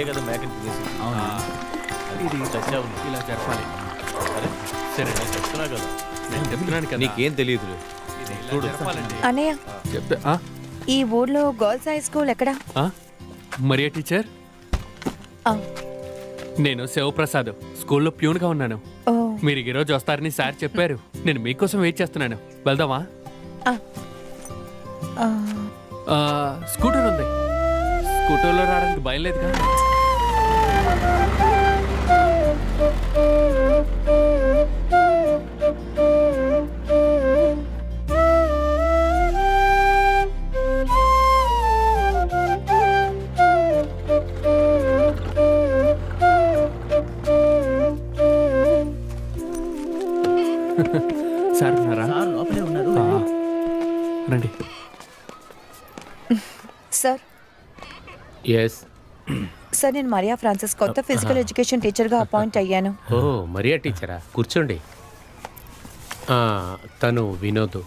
కదా మేకని తినేసి ఇలా జరపాలి. సరే నేను చెప్తున్నా కదా, నేను చెప్తున్నాను కదా, నీకేం తెలియదు చూడు. అన్నయ్య, ఈ ఊర్లో గర్ల్స్ హై స్కూల్ ఎక్కడా? మరియా టీచర్, నేను శివప్రసాద్, స్కూల్లో ప్యూన్గా ఉన్నాను. ఓ, మీరు ఈరోజు వస్తారని సార్ చెప్పారు. నేను మీకోసం వెయిట్ చేస్తున్నాను. వెళ్దామా? స్కూటర్ ఉంది. స్కూటర్లో రావడానికి భయం లేదు కదా? సార్ ఉన్నారా? లోపలే ఉన్నారు. రండి. సార్. ఎస్ సార్, నేను మరియా ఫ్రాన్సిస్, కొత్త ఫిజికల్ ఎడ్యుకేషన్ టీచర్గా అపాయింట్ అయ్యాను. ఓ, మరియా టీచరా, కూర్చోండి. తను వినోద్.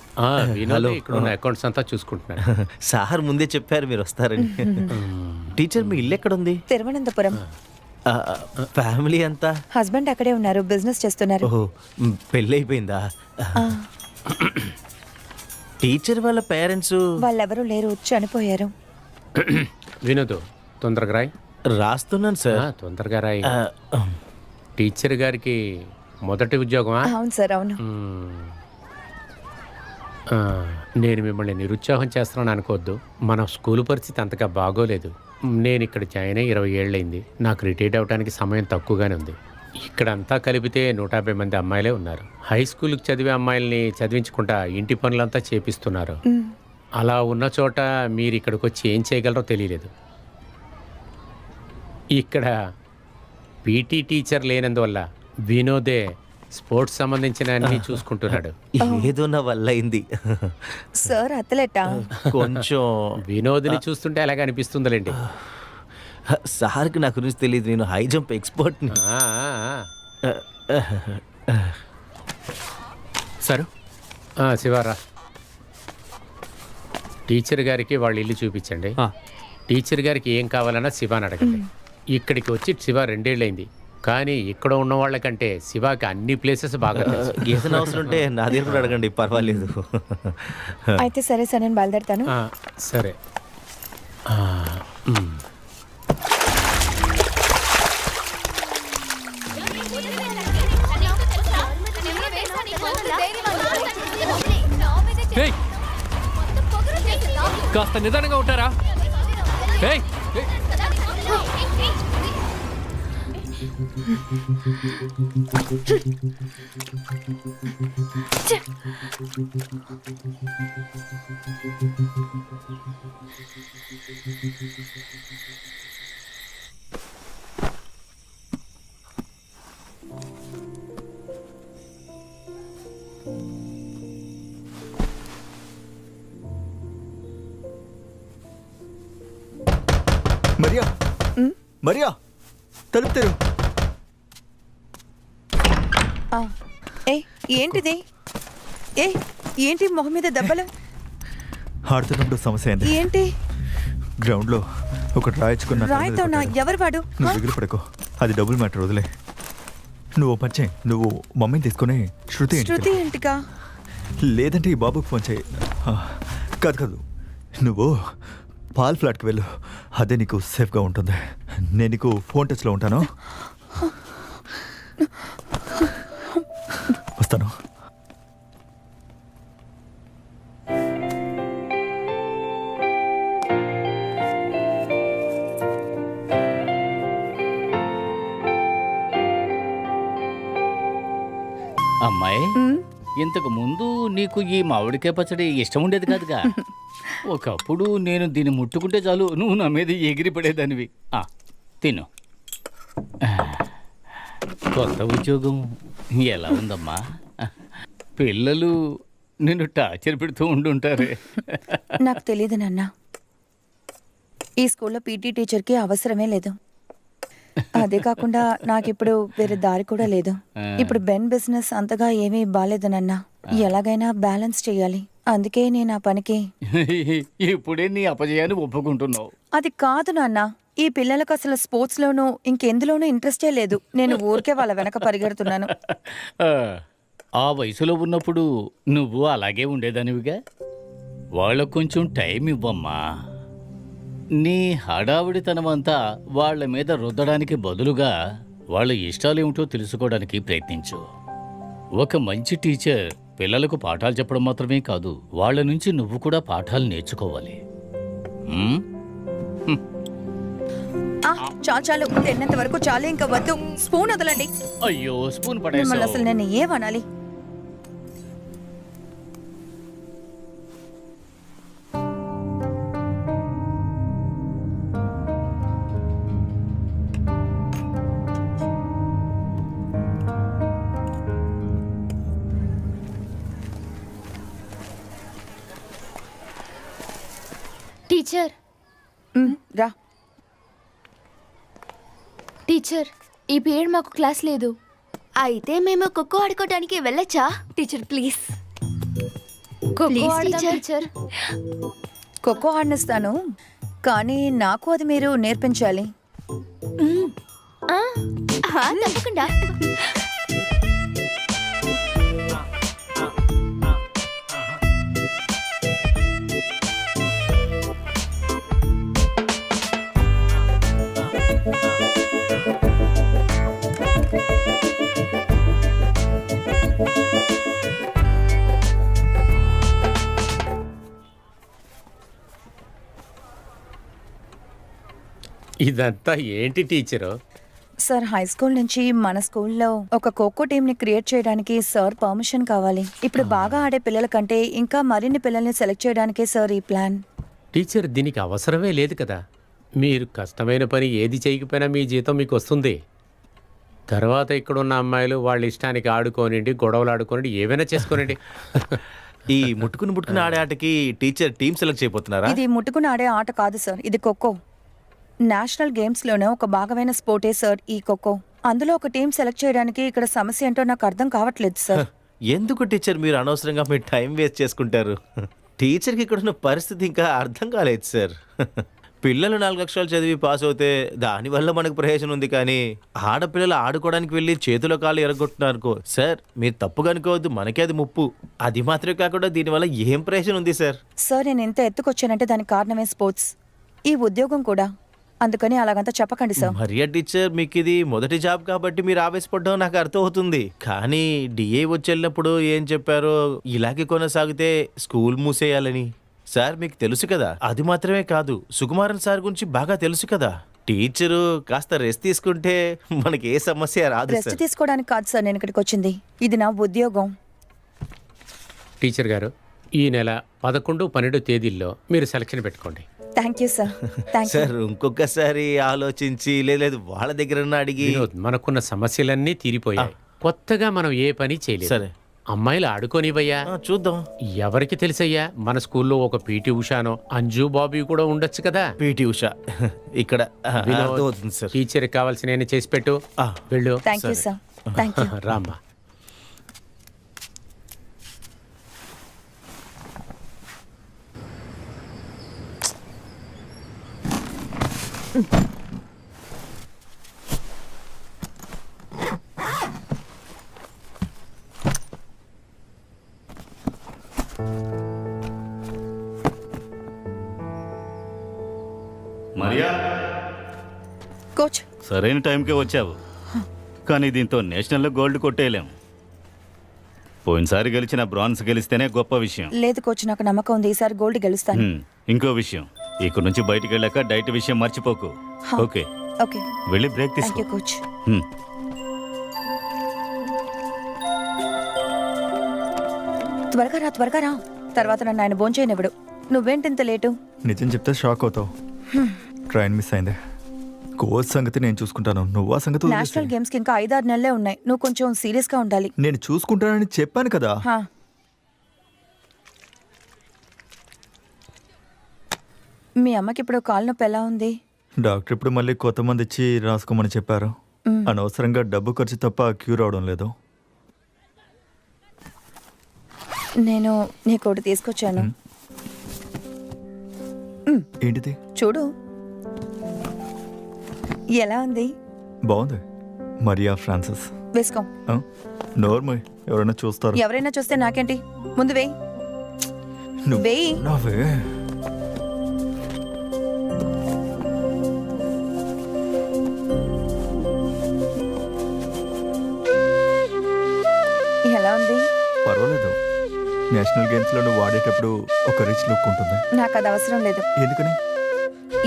వినోద్ ఇక్కడ ఉన్న అకౌంట్స్ అంతా చూసుకుంటున్నాడు. సార్ ముందే చెప్పారు మీరు వస్తారని. టీచర్, మీ ఇల్లు ఎక్కడ ఉంది? తిరువనంతపురం. ఫ్యామిలీ అంతా? హస్బెండ్ అక్కడే ఉన్నారు, బిజినెస్ చేస్తున్నారు. ఓహో, పెళ్ళి అయిపోయిందా? టీచర్ వాళ్ళ పేరెంట్స్? వాళ్ళెవరూ లేరు, చనిపోయారు. వినోద్, తొందరగా రాయ్. రాస్తున్నాను సార్. తొందరగా రాయ్. టీచర్ గారికి మొదటి ఉద్యోగమా? అవును సార్, అవును. నేను మిమ్మల్ని నిరుత్సాహం చేస్తున్నాను అనుకోవద్దు. మన స్కూల్ పరిస్థితి అంతగా బాగోలేదు. నేను ఇక్కడ జాయిన్ అయ్యి 20 ఏళ్ళైంది. నాకు రిటైర్డ్ అవ్వడానికి సమయం తక్కువగానే ఉంది. ఇక్కడంతా కలిపితే 150 మంది అమ్మాయిలే ఉన్నారు. హై స్కూల్కి చదివే అమ్మాయిల్ని చదివించకుండా ఇంటి పనులంతా చేపిస్తున్నారు. అలా ఉన్న చోట మీరు ఇక్కడికి వచ్చి ఏం చేయగలరో తెలియలేదు. ఇక్కడ పీటీ టీచర్ లేనందువల్ల వినోదే స్పోర్ట్స్ సంబంధించిన అన్ని చూసుకుంటున్నాడు. ఏదో నా వల్ల అయింది సార్. అథ్లెటా? కొంచెం. వినోద్ని చూస్తుంటే అలాగే అనిపిస్తుందిలేండి. సార్కి నా గురించి తెలియదు, నేను హై జంప్ ఎక్స్పర్ట్ని. సార్. శివారా, టీచర్ గారికి వాళ్ళ ఇల్లు చూపించండి. టీచర్ గారికి ఏం కావాలన్నా శివాని అడగండి. ఇక్కడికి వచ్చి శివ 2 ఏళ్ళైంది, కానీ ఇక్కడ ఉన్న వాళ్ళకంటే శివాకి అన్ని ప్లేసెస్ బాగా తెలుసు. ఏదైనా అవసరం ఉంటే నా దగ్గర కూడా అడగండి, పర్వాలేదు. అయితే సరే సార్, నేను బయలుదేరుతాను. సరే. కాస్త నిదానంగా ఉంటారా? మరియా, మరియా, తలుపు తెరు. ఏంటిది? ఏంటి మొహం మీద దెబ్బలు? ఆడుతున్నప్పుడు సమస్య ఏంటి? ఏంటి? గ్రౌండ్ లో ఒకటి రాయించుకున్నా. రాయితోనా? ఎవరు వాడు? నువ్వు ఎగురు పడకో, అది డబుల్ మ్యాటర్, వదిలే. నువ్వు పంచే, నువ్వు మమ్మీని తీసుకుని శృతి ఇంటికా? లేదంటే ఈ బాబుకి ఫోన్ చేయి. కాదు, నువ్వు పాల్ ఫ్లాట్కి వెళ్ళు, అదే నీకు సేఫ్గా ఉంటుంది. నేను నీకు ఫోన్ టచ్లో ఉంటాను. వస్తాను. అమ్మాయి, ఇంతకు ముందు నీకు ఈ మామిడికాయ పచ్చడి ఇష్టం ఉండేది కాదుగా? ఒకప్పుడు నేను దీన్ని ముట్టుకుంటే చాలు నువ్వు నా మీద ఎగిరి పడేదానివి. తిను. కొత్త ఉద్యోగం ఎలా ఉందమ్మా? పిల్లలు నిన్ను టార్చర్ పెడుతూ ఉండుంటారే. నాకు తెలియదు నాన్న. ఈ స్కూల్లో పీటీ టీచర్కి అవసరమే లేదు. అదే కాకుండా నాకిప్పుడు వేరే దారి కూడా లేదు. ఇప్పుడు బెన్ బిజినెస్ అంతగా ఏమీ బాలేదు నాన్న. ఎలాగైనా బ్యాలెన్స్ చేయాలి. అందుకే నేను ఆ పనికి. ఇప్పుడే నీ అపజయాన్ని ఒప్పుకుంటున్నావు. అది కాదు నాన్న, ఈ పిల్లలకు అసలు స్పోర్ట్స్ లోనూ ఇంకెందులోనూ ఇంట్రెస్టే లేదు. నేను ఊరికే వాళ్ళ వెనక పరిగెడుతున్నాను. ఆ, ఆ వయసులో ఉన్నప్పుడు నువ్వు అలాగే ఉండేదానివిగా. వాళ్ళకు కొంచెం టైం ఇవ్వమ్మా. నీ హడావిడితనమంతా వాళ్ళ మీద రుద్దడానికి బదులుగా వాళ్ళ ఇష్టాలేమిటో తెలుసుకోవడానికి ప్రయత్నించు. ఒక మంచి టీచర్ పిల్లలకు పాఠాలు చెప్పడం మాత్రమే కాదు, వాళ్ళ నుంచి నువ్వు కూడా పాఠాలు నేర్చుకోవాలి. ఉమ్? చాలు చాలు, తిన్నంత వరకు చాలు, ఇంకా వద్దు. స్పూన్ వదలండి. అయ్యో, స్పూన్ మిమ్మల్ని పడేసావు. అసలు నేను ఏమనాలి? టీచర్ రా. టీచర్, ఈ పీరియడ్ మాకు క్లాస్ లేదు. అయితే మేము ఖోఖో ఆడుకోవడానికి వెళ్ళొచ్చా? Teacher please. ఖోఖో ఆడదాం టీచర్. ఖోఖో ఆడినిస్తాను, కానీ నాకు అది మీరు నేర్పించాలి. తప్పకుండా. ఇదంతా ఏంటి టీచరు? సార్, హై స్కూల్ నుంచి మన స్కూల్లో ఒక ఖోఖో టీమ్ ని క్రియేట్ చేయడానికి సార్ పర్మిషన్ కావాలి. ఇప్పుడు బాగా ఆడే పిల్లల కంటే ఇంకా మరిన్ని పిల్లల్ని సెలెక్ట్ చేయడానికే సార్ ఈ ప్లాన్. టీచర్, దీనికి అవసరమే లేదు కదా. మీరు కష్టమైన పని ఏది చేయకపోయినా మీ జీతం మీకు వస్తుంది. తర్వాత ఇక్కడున్న అమ్మాయిలు వాళ్ళ ఇష్టానికి ఆడుకోనండి, గొడవలు ఆడుకోనండి, ఏవైనా చేసుకోనండి. ఈ ముట్టుకుని ఆడే ఆటకి టీచర్ టీమ్ సెలెక్ట్ చేయబోతున్నారా? ఇది ముట్టుకుని ఆడే ఆట కాదు సార్, ఇది ఖోఖో. నేషనల్ గేమ్స్ లోనే ఒక భాగమైన స్పోర్టే సార్ ఈ ఖోఖో. అందులో ఒక టీం సెలెక్ట్ చేయడానికి ఇక్కడ సమస్య ఏంటో నాకు అర్థం కావట్లేదు సార్. ఎందుకు టీచర్ మీరు అనవసరంగా మీ టైం వేస్ట్ చేసుకుంటారు? టీచర్కి ఇక్కడ ఉన్న పరిస్థితి ఇంకా అర్థం కాలేదు సార్. పిల్లలు 4 అక్షరాలు చదివి పాస్ అవుతే దానివల్ల మనకు ప్రయోజనం ఉంది, కానీ ఆడపిల్లలు ఆడుకోవడానికి వెళ్ళి చేతిలో కాళ్ళు ఎరగొట్టున్నారనుకో సార్, మీరు తప్పుగా అనుకోవద్దు, మనకే అది ముప్పు. అది మాత్రమే కాకుండా దీనివల్ల ఏం ప్రయోజనం ఉంది సార్? సార్, నేను ఎంత ఎత్తుకొచ్చానంటే దానికి కారణమే స్పోర్ట్స్, ఈ ఉద్యోగం కూడా. అందుకని అలాగంతా చెప్పకండి సార్. మరియా టీచర్, మీకు ఇది మొదటి జాబ్ కాబట్టి మీరు ఆవేశపడడం నాకు అర్థం అవుతుంది, కానీ డిఏ వచ్చి వెళ్ళినప్పుడు ఏం చెప్పారో, ఇలాగే కొనసాగితే స్కూల్ మూసేయాలని. సార్, మీకు తెలుసు కదా. అది మాత్రమే కాదు, సుకుమారన్ సార్ గురించి బాగా తెలుసు కదా. టీచరు కాస్త రెస్ట్ తీసుకుంటే మనకి ఏ సమస్య రాదు రెస్ట్ సార్. తీసుకోవడానికి కాదు సార్ నేను ఇక్కడికి వచ్చింది, ఇది నా ఉద్యోగం. టీచర్ గారు, ఈ నెల 11, 12 తేదీల్లో మీరు సెలక్షన్ పెట్టుకోండి. Thank you sir. Thank you. Sir, ఇంకొకసారి ఆలోచించి లేదు వాళ్ళ దగ్గర అడిగి. వినోద్, మనకున్న సమస్యలన్నీ తీరిపోయాయి. కొత్తగా మనం ఏ పని చేయలేదు. సరే. అమ్మాయిలు ఆడుకోనివయ్యా. చూద్దాం. ఎవరికి తెలుసయ్యా, మన స్కూల్లో ఒక పీటీ ఉషానో అంజు బాబీ కూడా ఉండొచ్చు కదా. పీటీ ఉషా ఇక్కడ వినోద్, అర్థమవుతుంది సార్. టీచర్ కావాల్సిన చేసి పెట్టు. వెళ్ళు. Thank you sir. Thank you. రామ్మా. మరియా, కోచ్, సరైన టైంకే వచ్చావు, కానీ దీంతో నేషనల్లో గోల్డ్ కొట్టేయలేం. పోయినసారి గెలిచిన బ్రాంజ్ గెలిస్తేనే గొప్ప విషయం. లేదు కోచ్, నాకు నమ్మకం ఉంది ఈసారి గోల్డ్ గెలుస్తాను. ఇంకో విషయం, ఇక్కడ నుంచి బయటికి వెళ్ళాక డైట్ విషయం మర్చిపోకు. ఓకే? ఓకే, వెళ్ళి బ్రేక్ థ్యాంక్ తీసుకో. You coach. త్వరగా రా, తర్వాత నన్ను ఆయన భోంచేయనివ్వడు. నువ్వేంటింత లేటు? నిజం చెప్తే షాక్ అవుతావు. ట్రైన్ మిస్ అయింది. కోచ్ సంగతి నేను చూసుకుంటాను, నువ్వు ఆ సంగతి వదిలేసేయ్. నేషనల్ గేమ్స్ కి ఇంకా 5-6 నెలలే ఉన్నాయి. నువ్వు కొంచెం సీరియస్ గా ఉండాలి. నేను చూసుకుంటానని చెప్పాను కదా. హా. మీ అమ్మకి ఇప్పుడు కాలు నొప్పి ఎలా ఉంది? డాక్టర్ ఇప్పుడు మళ్ళీ కొత్త మంది ఇచ్చి రాసుకోమని చెప్పారు. అనవసరంగా డబ్బు ఖర్చు తప్ప క్యూర్ అవడం లేదు. నేను నీకోటి తీసుకొచ్చాను. ఏంటిది? చూడు ఎలా ఉంది. బాగుంది. మరియా ఫ్రాన్సిస్. వేసుకో. నోర్మల్ ఎవరైనా చూస్తారు. ఎవరైనా చూస్తే నాకేంటి, ముందు వేయి. నువ్వు వేయి. నావే. ఎలా ఉంది? పర్వాలేదు. నేషనల్ గేమ్స్లో నువ్వు వాడేటప్పుడు ఒక రిచ్ లుక్ ఉంటుంది. నాకు అది అవసరం లేదు. ఎందుకని?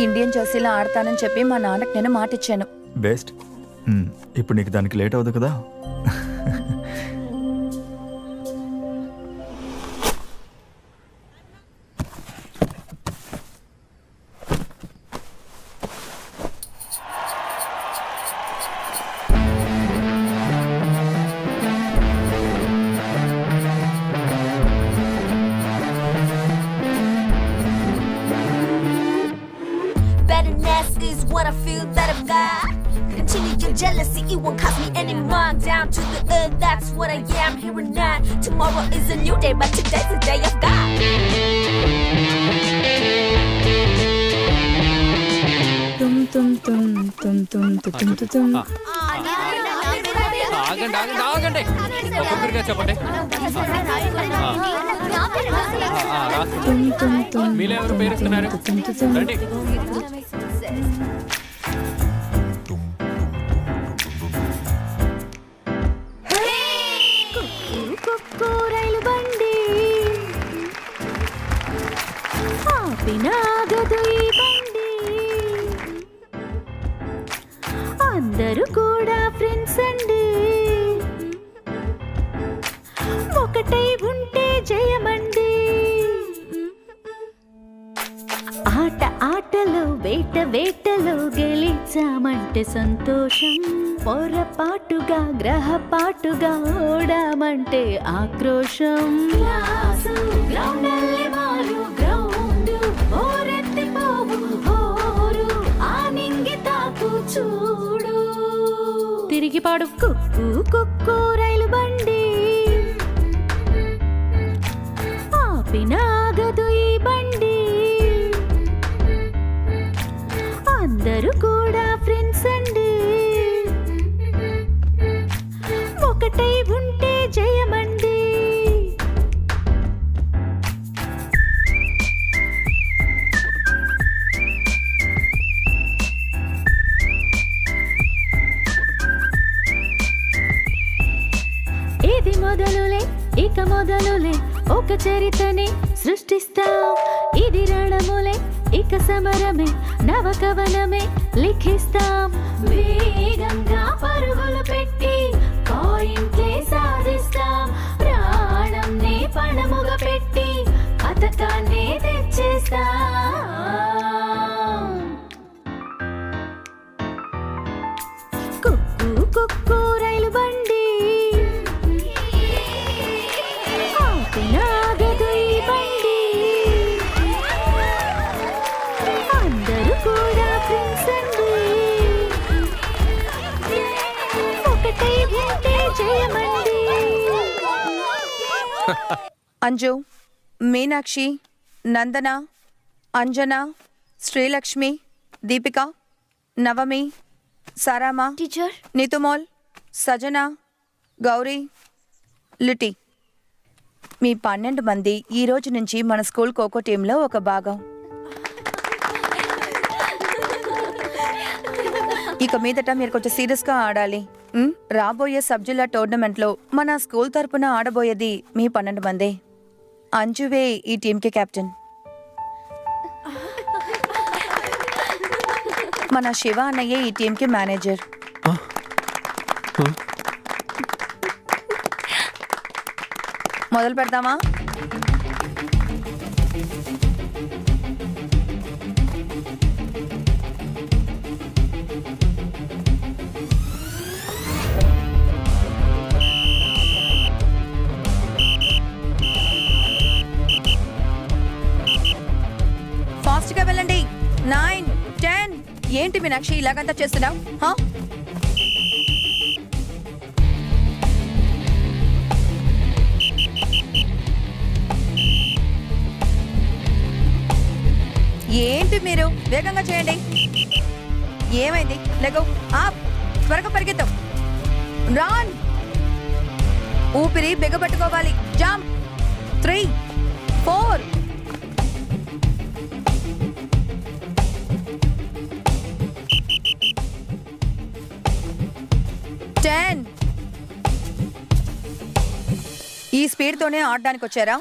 ఇండియన్ జెర్సీలో ఆడతానని చెప్పి మా నాన్నకి నేను మాట ఇచ్చాను. బెస్ట్. ఇప్పుడు నీకు దానికి లేట్ అవ్వదు కదా. Betterness is what I feel that I've got. Continue your jealousy, it won't cost me any more. Down to the earth, that's what I am here and now. Tomorrow is a new day, but today's the day I've got. తుమ్ తుమ్ తుమ్ తుమ్ తుమ్ తుమ్ తుమ్ తుమ్. ఆగండి ఆగండి ఆగండి, ఒక్కొక్కరిగా చెప్పండి. తుమ్ తుమ్ తుమ్ మీలో ఎవరు పేరుస్తున్నారు? తుమ్ తుమ్ తుమ్. రండి. రైలు బండి ఆపినాగదు ఈ బండి, అందరూ కూడా ఫ్రెండ్స్ అండి, ఒకటై ఉంటే జయమండి. ఆట ఆటలో వేట వేటలో గెలిచామంటే సంతోషం, పొరపాటుగా గ్రహపాటుగా ఓడామంటే ఆక్రోశం. చూడు తిరిగి పాడు కుక్కు కుక్కు రైలు బండి, ఆపినాగదు ఈ బండి, అందరూ కూడా ఫ్రెండ్స్ అండి, ఒకటై ఉంటే జయమండి. ఇది మొదలులే ఇక మొదలులే, ఒక చరితని సృష్టిస్తాం. ఇది రణములే ఇక సమరమే, నవకవనమే లిఖిస్తాం. వేగంగా పరుగులు పెట్టి పాయింట్లే సాధిస్తాం, ప్రాణంనే పణముగా పెట్టి పథకాన్నే తెచ్చేస్తాం. కుక్కు కుక్కు రైలు బండి, ఆపినాగదు ఈ బండి, అందరూ కూడా ఫ్రెండ్స్ అండి, ఒకటై ఉంటే జయమండి. అంజు, మీనాక్షి, నందన, అంజన, శ్రీలక్ష్మి, దీపిక, నవమి, సారామా, టీచర్, నితుమోల్, సజన, గౌరీ, లిటి. మీ 12 మంది ఈ రోజు నుంచి మన స్కూల్ ఖోఖో టీంలో ఒక భాగం. ఇక మీదట మీరు కొంచెం సీరియస్గా ఆడాలి. రాబోయే సబ్ జిల్లా టోర్నమెంట్లో మన స్కూల్ తరపున ఆడబోయేది మీ 12 మందే. అంజువే ఈ టీంకి కెప్టెన్. మన శివ అన్నయ్య ఈ టీంకి మేనేజర్. మొదలు పెడదామా? ఫాస్ట్గా వెళ్ళండి. 9, 10. ఏంటి మీనాక్షి ఇలాగంతా చేస్తున్నావు? ఏంటి మీరు వేగంగా చేయండి. ఏమైంది? లెగో ఆప్, త్వరగా పరిగెత్తాం. రాన్, ఊపిరి బిగబట్టుకోవాలి. జంప్. 3 4 10. ఈ స్పీడ్ తోనే ఆడడానికి వచ్చారా?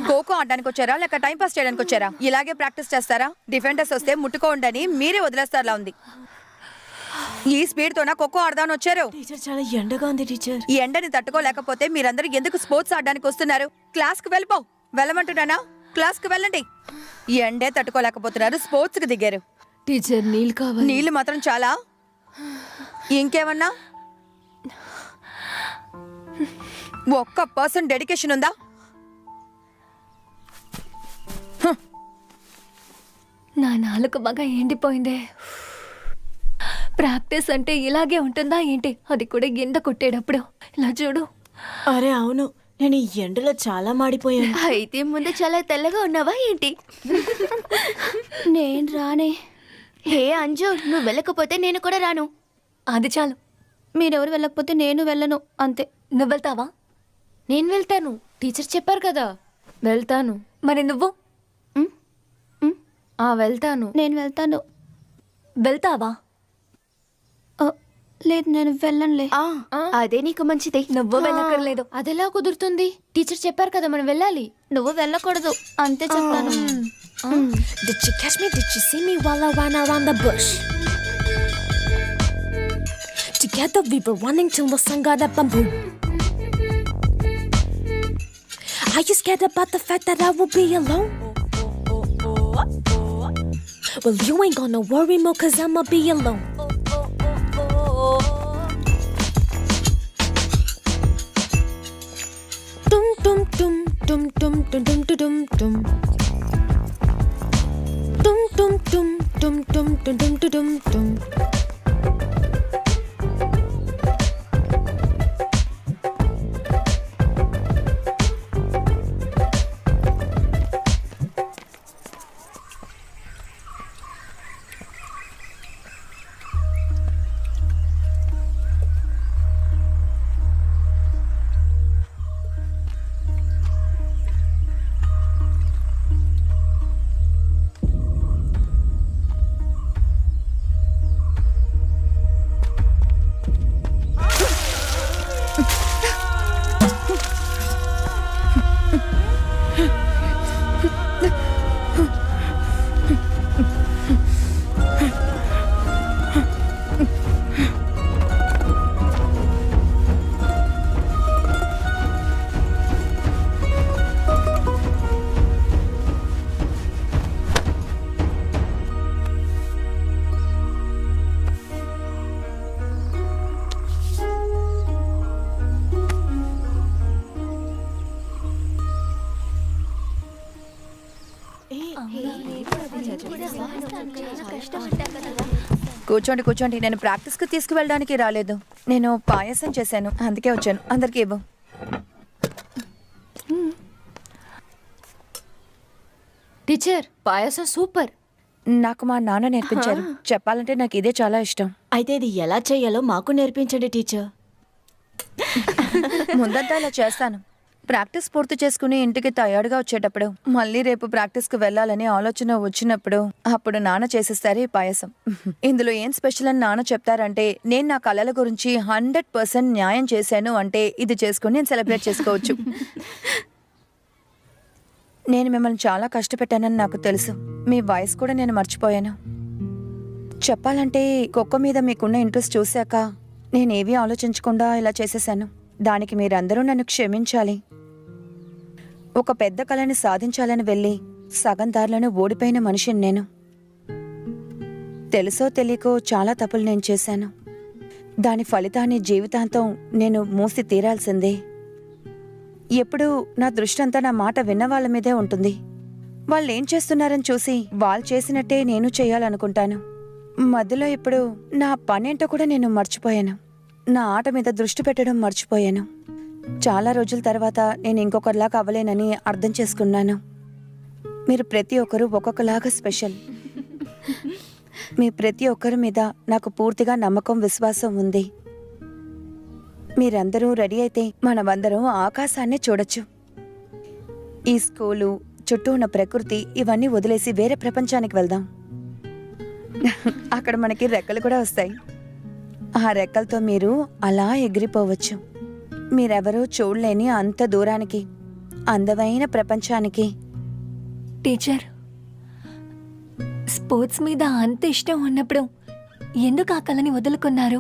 ఖోఖో ఆడడానికి వచ్చారా లేక టైం పాస్ చేయడానికి వచ్చారా? ఇలాగే ప్రాక్టీస్ చేస్తారా? డిఫెండర్స్ వస్తే ముట్టుకోండని మీరే వదిలేస్తారులా ఉంది. ఈ స్పీడ్ తోన ఖోఖో ఆడదాని వచ్చారు? టీచర్ చాలా ఎండగా ఉంది టీచర్. ఈ ఎండని తట్టుకోలేకపోతే మీరందరూ ఎందుకు స్పోర్ట్స్ ఆడడానికి వస్తున్నారు? క్లాస్ కు వెళ్ళమంటున్నానా? క్లాస్ కు వెళ్ళండి. ఈ ఎండే తట్టుకోలేకపోతున్నారు, స్పోర్ట్స్ కి దిగారు. టీచర్ నీళ్ళు కావాలి. నీళ్లు మాత్రం చాలా? ఇంకేమన్నా? ఒక్క పర్సన్ డెడికేషన్ ఉందా? నా నాలుక బాగా ఎండిపోయిందే. ప్రాక్టీస్ అంటే ఇలాగే ఉంటుందా ఏంటి? అది కూడా ఎండ కొట్టేటప్పుడు. ఇలా చూడు. అరే అవును, నేను ఈ ఎండలో చాలా మాడిపోయాను. అయితే ముందు చాలా తెల్లగా ఉన్నావా ఏంటి? నేను రానే. హే అంజు, నువ్వు వెళ్ళకపోతే నేను కూడా రాను. అది చాలు. మీరెవరు వెళ్ళకపోతే నేను వెళ్ళను, అంతే. నువ్వు వెళ్తావా? నేను వెళ్తాను. టీచర్ చెప్పారు కదా వెళ్తాను. మరి నువ్వు? వెళ్తాను. నేను వెళ్తాను. వెళ్తావా? లేదు, నేను వెళ్ళనులే. అదే నీకు మంచిది. నువ్వు వెళ్ళక్కర్లేదు. అదెలా కుదురుతుంది? టీచర్ చెప్పారు కదా మనం వెళ్ళాలి. నువ్వు వెళ్ళకూడదు, అంతే చెప్తాను. Did you catch me? Did you see me while I ran around the bush? Together we were running till the sun got up and boom. Are you scared about the fact that I will be alone? Well, you ain't gonna worry more, 'cause I'ma be alone. Dum dum dum dum dum dum dum dum dum. Dum dum dum dum dum dum dum dum dum. కూర్చోండి కూర్చోండి. నేను ప్రాక్టీస్కి తీసుకువెళ్ళడానికి రాలేదు. నేను పాయసం చేశాను, అందుకే వచ్చాను. అందరికీ ఇవ్వు. టీచర్, పాయసం సూపర్. నాకు మా నాన్న నేర్పించారు. చెప్పాలంటే నాకు ఇదే చాలా ఇష్టం. అయితే ఇది ఎలా చేయాలో మాకు నేర్పించండి టీచర్. ముందంతా ఇలా చేస్తాను. ప్రాక్టీస్ పూర్తి చేసుకుని ఇంటికి టయర్డ్గా వచ్చేటప్పుడు, మళ్ళీ రేపు ప్రాక్టీస్కి వెళ్ళాలని ఆలోచన వచ్చినప్పుడు అప్పుడు నాన్న చేసేస్తారు ఈ పాయసం. ఇందులో ఏం స్పెషల్ అని నాన్న చెప్తారంటే, నేను నా కళల గురించి 100% న్యాయం చేశాను అంటే ఇది చేసుకుని నేను సెలబ్రేట్ చేసుకోవచ్చు. నేను మిమ్మల్ని చాలా కష్టపెట్టానని నాకు తెలుసు. మీ వయసు కూడా నేను మర్చిపోయాను. చెప్పాలంటే ఖోఖో మీద మీకున్న ఇంట్రెస్ట్ చూశాక నేనేవీ ఆలోచించకుండా ఇలా చేసేసాను. దానికి మీరందరూ నన్ను క్షమించాలి. ఒక పెద్ద కళని సాధించాలని వెళ్ళి సగం దారిలోనే ఓడిపోయిన మనిషిని నేను. తెలుసో తెలియకో చాలా తప్పులు నేను చేశాను. దాని ఫలితాన్ని జీవితాంతం నేను మూసి తీరాల్సిందే. ఎప్పుడూ నా దృష్టి అంతా నా మాట విన్న వాళ్ళ మీదే ఉంటుంది. వాళ్ళు ఏం చేస్తున్నారని చూసి వాళ్ళు చేసినట్టే నేను చేయాలనుకుంటాను. మధ్యలో ఇప్పుడు నా పనేంటో కూడా నేను మర్చిపోయాను. నా ఆట మీద దృష్టి పెట్టడం మర్చిపోయాను. చాలా రోజుల తర్వాత నేను ఇంకొకరిలా అవ్వలేనని అర్థం చేసుకున్నాను. మీరు ప్రతి ఒక్కరూ ఒక్కొక్కలాగా స్పెషల్. మీ ప్రతి ఒక్కరి మీద నాకు పూర్తిగా నమ్మకం, విశ్వాసం ఉంది. మీరందరూ రెడీ అయితే మనమందరం ఆకాశాన్ని చూడొచ్చు. ఈ స్కూలు, చుట్టూ ఉన్న ప్రకృతి ఇవన్నీ వదిలేసి వేరే ప్రపంచానికి వెళ్దాం. అక్కడ మనకి రెక్కలు కూడా వస్తాయి. ఆ రెక్కలతో మీరు అలా ఎగిరిపోవచ్చు. మీరెవరూ చూడలేని అంత దూరానికి, అందమైన ప్రపంచానికి. టీచర్, స్పోర్ట్స్ మీద అంత ఇష్టం ఉన్నప్పుడు ఎందుకు ఆ కళని వదులుకున్నారు?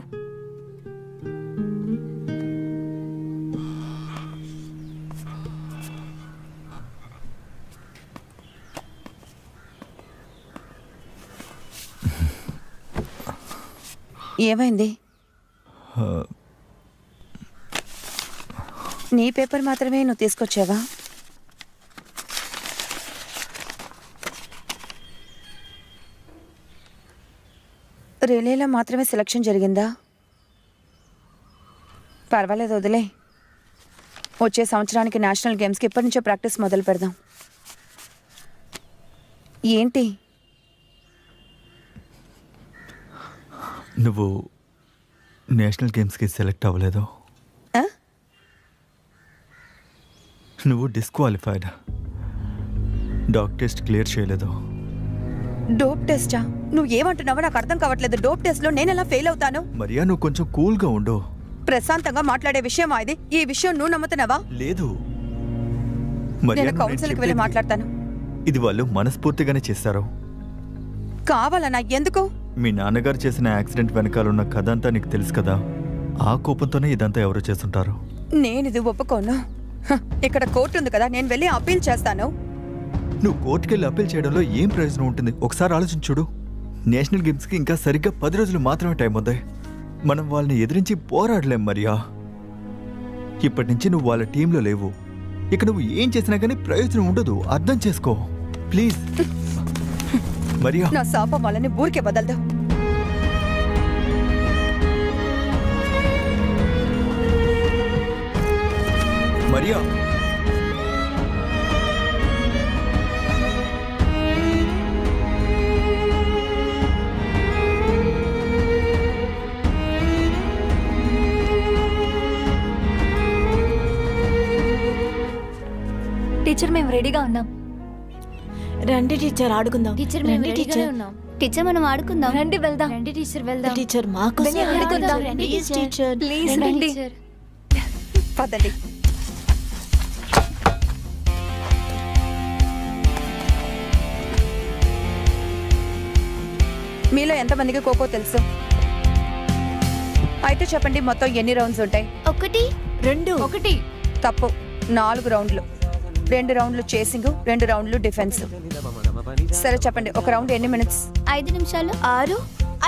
ఏమైంది? నీ పేపర్ మాత్రమే నువ్వు తీసుకొచ్చావా? రిలేలో మాత్రమే సెలక్షన్ జరిగిందా? పర్వాలేదు, వదిలే. వచ్చే సంవత్సరానికి నేషనల్ గేమ్స్కి ఇప్పటి నుంచో ప్రాక్టీస్ మొదలు పెడదాం. ఏంటి? నువ్వు నేషనల్ గేమ్స్కి సెలెక్ట్ అవ్వలేదు. ఆ? నువ్వు డిస్క్వాలిఫైడ్. డాక్ టెస్ట్ క్లియర్ చేయలేదు. డోప్ టెస్టా? నువ్వు ఏమంటున్నావో నాకు అర్థం కావట్లేదు. డోప్ టెస్ట్లో నేను ఎలా ఫెయిల్ అవుతాను? మరియా, నువ్వు కొంచెం కూల్గా ఉండు. ప్రశాంతంగా మాట్లాడే విషయమా ఇది? ఈ విషయం నువ్వు నమ్ముతున్నావా? లేదు మరియా, నేను కౌన్సిల్కి వెళ్ళి మాట్లాడతాను. ఇది వాళ్ళు మనస్ఫూర్తిగానే చేశారు. కావాలన్నా? ఎందుకు? మీ నాన్నగారు చేసిన యాక్సిడెంట్ వెనకాలన్న కథ అంతా నీకు తెలుసు కదా. ఆ కోపంతోనే ఇదంతా ఎవరు చేస్తుంటారు. నేను ఇది ఒప్పుకోను. ఇక్కడ కోర్టు ఉంది కదా, నేను వెళ్ళి అప్పీల్ చేస్తాను. నువ్వు కోర్టుకెళ్ళి అప్పీల్ చేయడంలో ఏం ప్రయోజనం ఉంటుంది? ఒకసారి ఆలోచించుడు. నేషనల్ గేమ్స్కి ఇంకా సరిగ్గా 10 రోజులు మాత్రమే టైం ఉంది. మనం వాళ్ళని ఎదిరించి పోరాడలేం మరియా. ఇప్పటి నుంచి నువ్వు వాళ్ళ టీంలో లేవు. ఇక నువ్వు ఏం చేసినా కానీ ప్రయోజనం ఉండదు. అర్థం చేసుకో ప్లీజ్. మరియా, నా శాపం వాళ్ళని ఊరికే బదలదు. మరియా, టీచర్, మేము రెడీగా ఉన్నాం. రండి టీచర్, ఆడుకుందాం. టీచర్, మేము రెడీగానే ఉన్నాం. టీచర్, మనం ఆడుకుందాం. రండి, వెళ్దాం. రండి టీచర్, వెళ్దాం. టీచర్, మాకు ఆడుకుందాం. ప్లీజ్ టీచర్, ప్లీజ్ రండి. పదండి. మీలో ఎంతమందికి ఖోఖో తెలుసు? అయితే చెప్పండి, మొత్తం ఎన్ని రౌండ్స్ ఉంటాయి? 1 2 1. తప్పు. 4 రౌండ్లు. 2 రౌండ్లు చేసింగ్, 2 రౌండ్లు డిఫెన్స్. సరే చెప్పండి, ఒక రౌండ్ ఎన్ని మినిట్స్? 5 నిమిషాలు. 6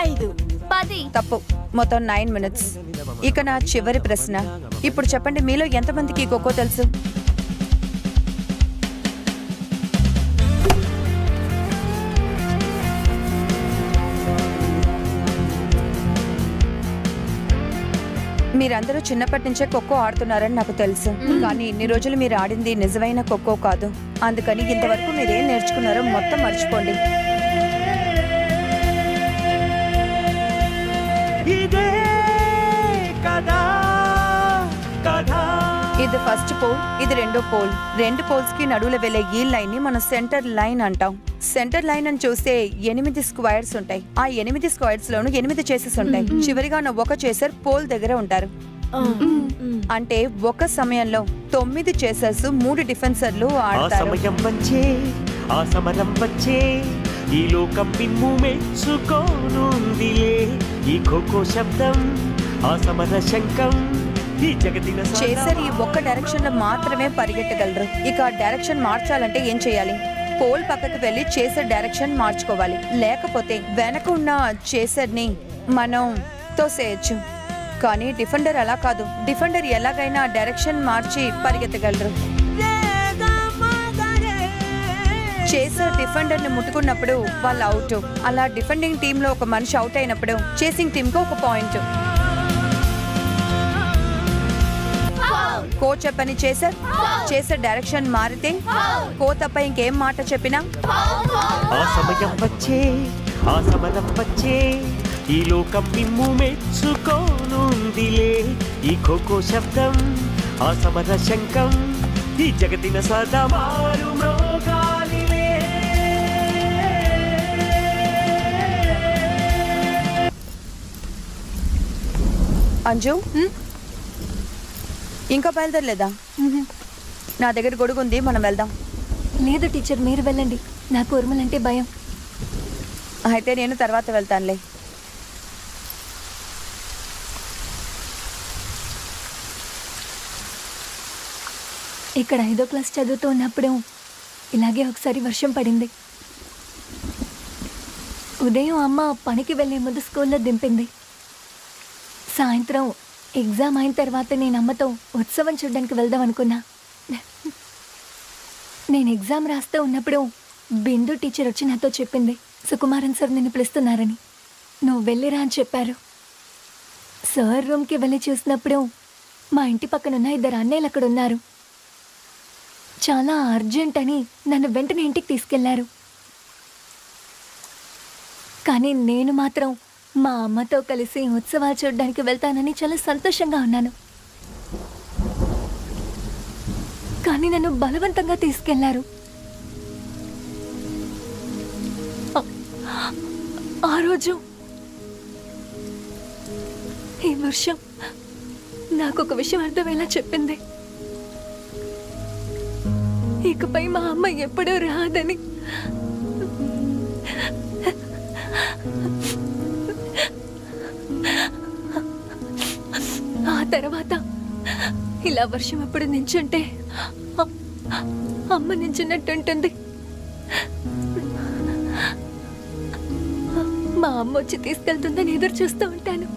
5 10. తప్పు. మొత్తం 9 మినిట్స్. ఇక నా చివరి ప్రశ్న. ఇప్పుడు చెప్పండి, మీలో ఎంతమందికి ఖోఖో తెలుసు? మీరందరూ చిన్నప్పటి నుంచే ఖోఖో ఆడుతున్నారని నాకు తెలుసు. కానీ ఇన్ని రోజులు మీరు ఆడింది నిజమైన ఖోఖో కాదు. అందుకని ఇంతవరకు మీరేం నేర్చుకున్నారో మొత్తం మర్చిపోండి. ఇది ఫస్ట్ పోల్, ఇది రెండో పోల్. 2 పోల్స్ కి నడువుల వెళ్లే ఈ లైన్ ని మనం సెంటర్ లైన్ అంటాం. సెంటర్ లైన్ అని చూస్తే 8 స్క్వేర్స్ ఉంటాయి. ఆ 8 స్క్వేర్స్ లోను 8 చేసెస్ ఉంటాయి. చివరిగా ఉన్న ఒక చేసర్ పోల్ దగ్గర ఉంటారు. అంటే ఒక సమయంలో 9 చేసర్స్, 3 డిఫెన్సర్లు ఆడతారు. ఆ సమరం వచ్చే ఈ లోకం మిమ్ము మెచ్చుకోనుందిలే. ఈ ఖోఖో శబ్దం, ఆ సమర శంఖం, ఈ జగతిన చేసర్ ఈ ఒక్క డైరెక్షన్ లో మాత్రమే పరిగెట్టగలరు. ఇక డైరెక్షన్ మార్చాలంటే ఏం చేయాలి? పోల్ పక్కకు వెళ్లి చేసర్ డైరెక్షన్ మార్చుకోవాలి. లేకపోతే వెనక ఉన్న చేసర్ ని మనం తోసేయచ్చు. కానీ డిఫెండర్ అలా కాదు. డిఫెండర్ ఎలాగైనా డైరెక్షన్ మార్చి పరిగెత్తగలరు. చేసర్ డిఫెండర్ ని ముట్టుకున్నప్పుడు వాళ్ళు అవుట్. అలా డిఫెండింగ్ టీమ్ లో ఒక మనిషి అవుట్ అయినప్పుడు చేసింగ్ టీమ్ కు 1 పాయింట్. కో చెప్పని చేసే డైరెక్షన్ మారితే కో తప్ప ఇంకేం మాట చెప్పినా ఆ సమయం వచ్చే ఆ సమరం వచ్చే ఈ లోకం మిమ్ము మెచ్చుకోనుందిలే ఈ ఖోఖో శబ్దం ఆ సమర శంఖం ఈ జగతిన సదా మారు మ్రోగాలిలే. అంజు ఇంకా బయలుదేరలేదా? నా దగ్గర గొడుగు ఉంది, మనం వెళ్దాం. లేదు టీచర్, మీరు వెళ్ళండి. నాకు ఉరుములంటే భయం. అయితే నేను తర్వాత వెళ్తానులే. ఇక్కడ 5వ క్లాస్ చదువుతూ ఉన్నప్పుడు ఇలాగే ఒకసారి వర్షం పడింది. ఉదయం అమ్మ పనికి వెళ్ళే ముందు స్కూల్లో దింపింది. సాయంత్రం ఎగ్జామ్ అయిన తర్వాత నేను అమ్మతో ఉత్సవం చూడడానికి వెళ్దాం అనుకున్నా. నేను ఎగ్జామ్ రాస్తూ ఉన్నప్పుడు బిందు టీచర్ వచ్చి నాతో చెప్పింది, సుకుమారన్ సార్ నిన్ను పిలుస్తున్నారని. నువ్వు వెళ్ళిరా అని చెప్పారు. సార్ రూమ్కి వెళ్ళి చూసినప్పుడు మా ఇంటి పక్కనున్న 2 అన్నయ్యలు అక్కడ ఉన్నారు. చాలా అర్జెంట్ అని నన్ను వెంటనే ఇంటికి తీసుకెళ్లారు. కానీ నేను మాత్రం మా అమ్మతో కలిసి ఉత్సవాలు చూడడానికి వెళ్తానని చాలా సంతోషంగా ఉన్నాను. కానీ నన్ను బలవంతంగా తీసుకెళ్లారు. ఆ రోజు ఈ వర్షం నాకు ఒక విషయం అర్థమయ్యేలా చెప్పింది. ఇకపై మా అమ్మ ఎప్పుడూ రాదని. ఆ తర్వాత ఇలా వర్షం ఎప్పుడు నించుంటే అమ్మ నించున్నట్టుంటుంది. మా అమ్మ వచ్చి తీసుకెళ్తుందని ఎదురు చూస్తూ ఉంటాను.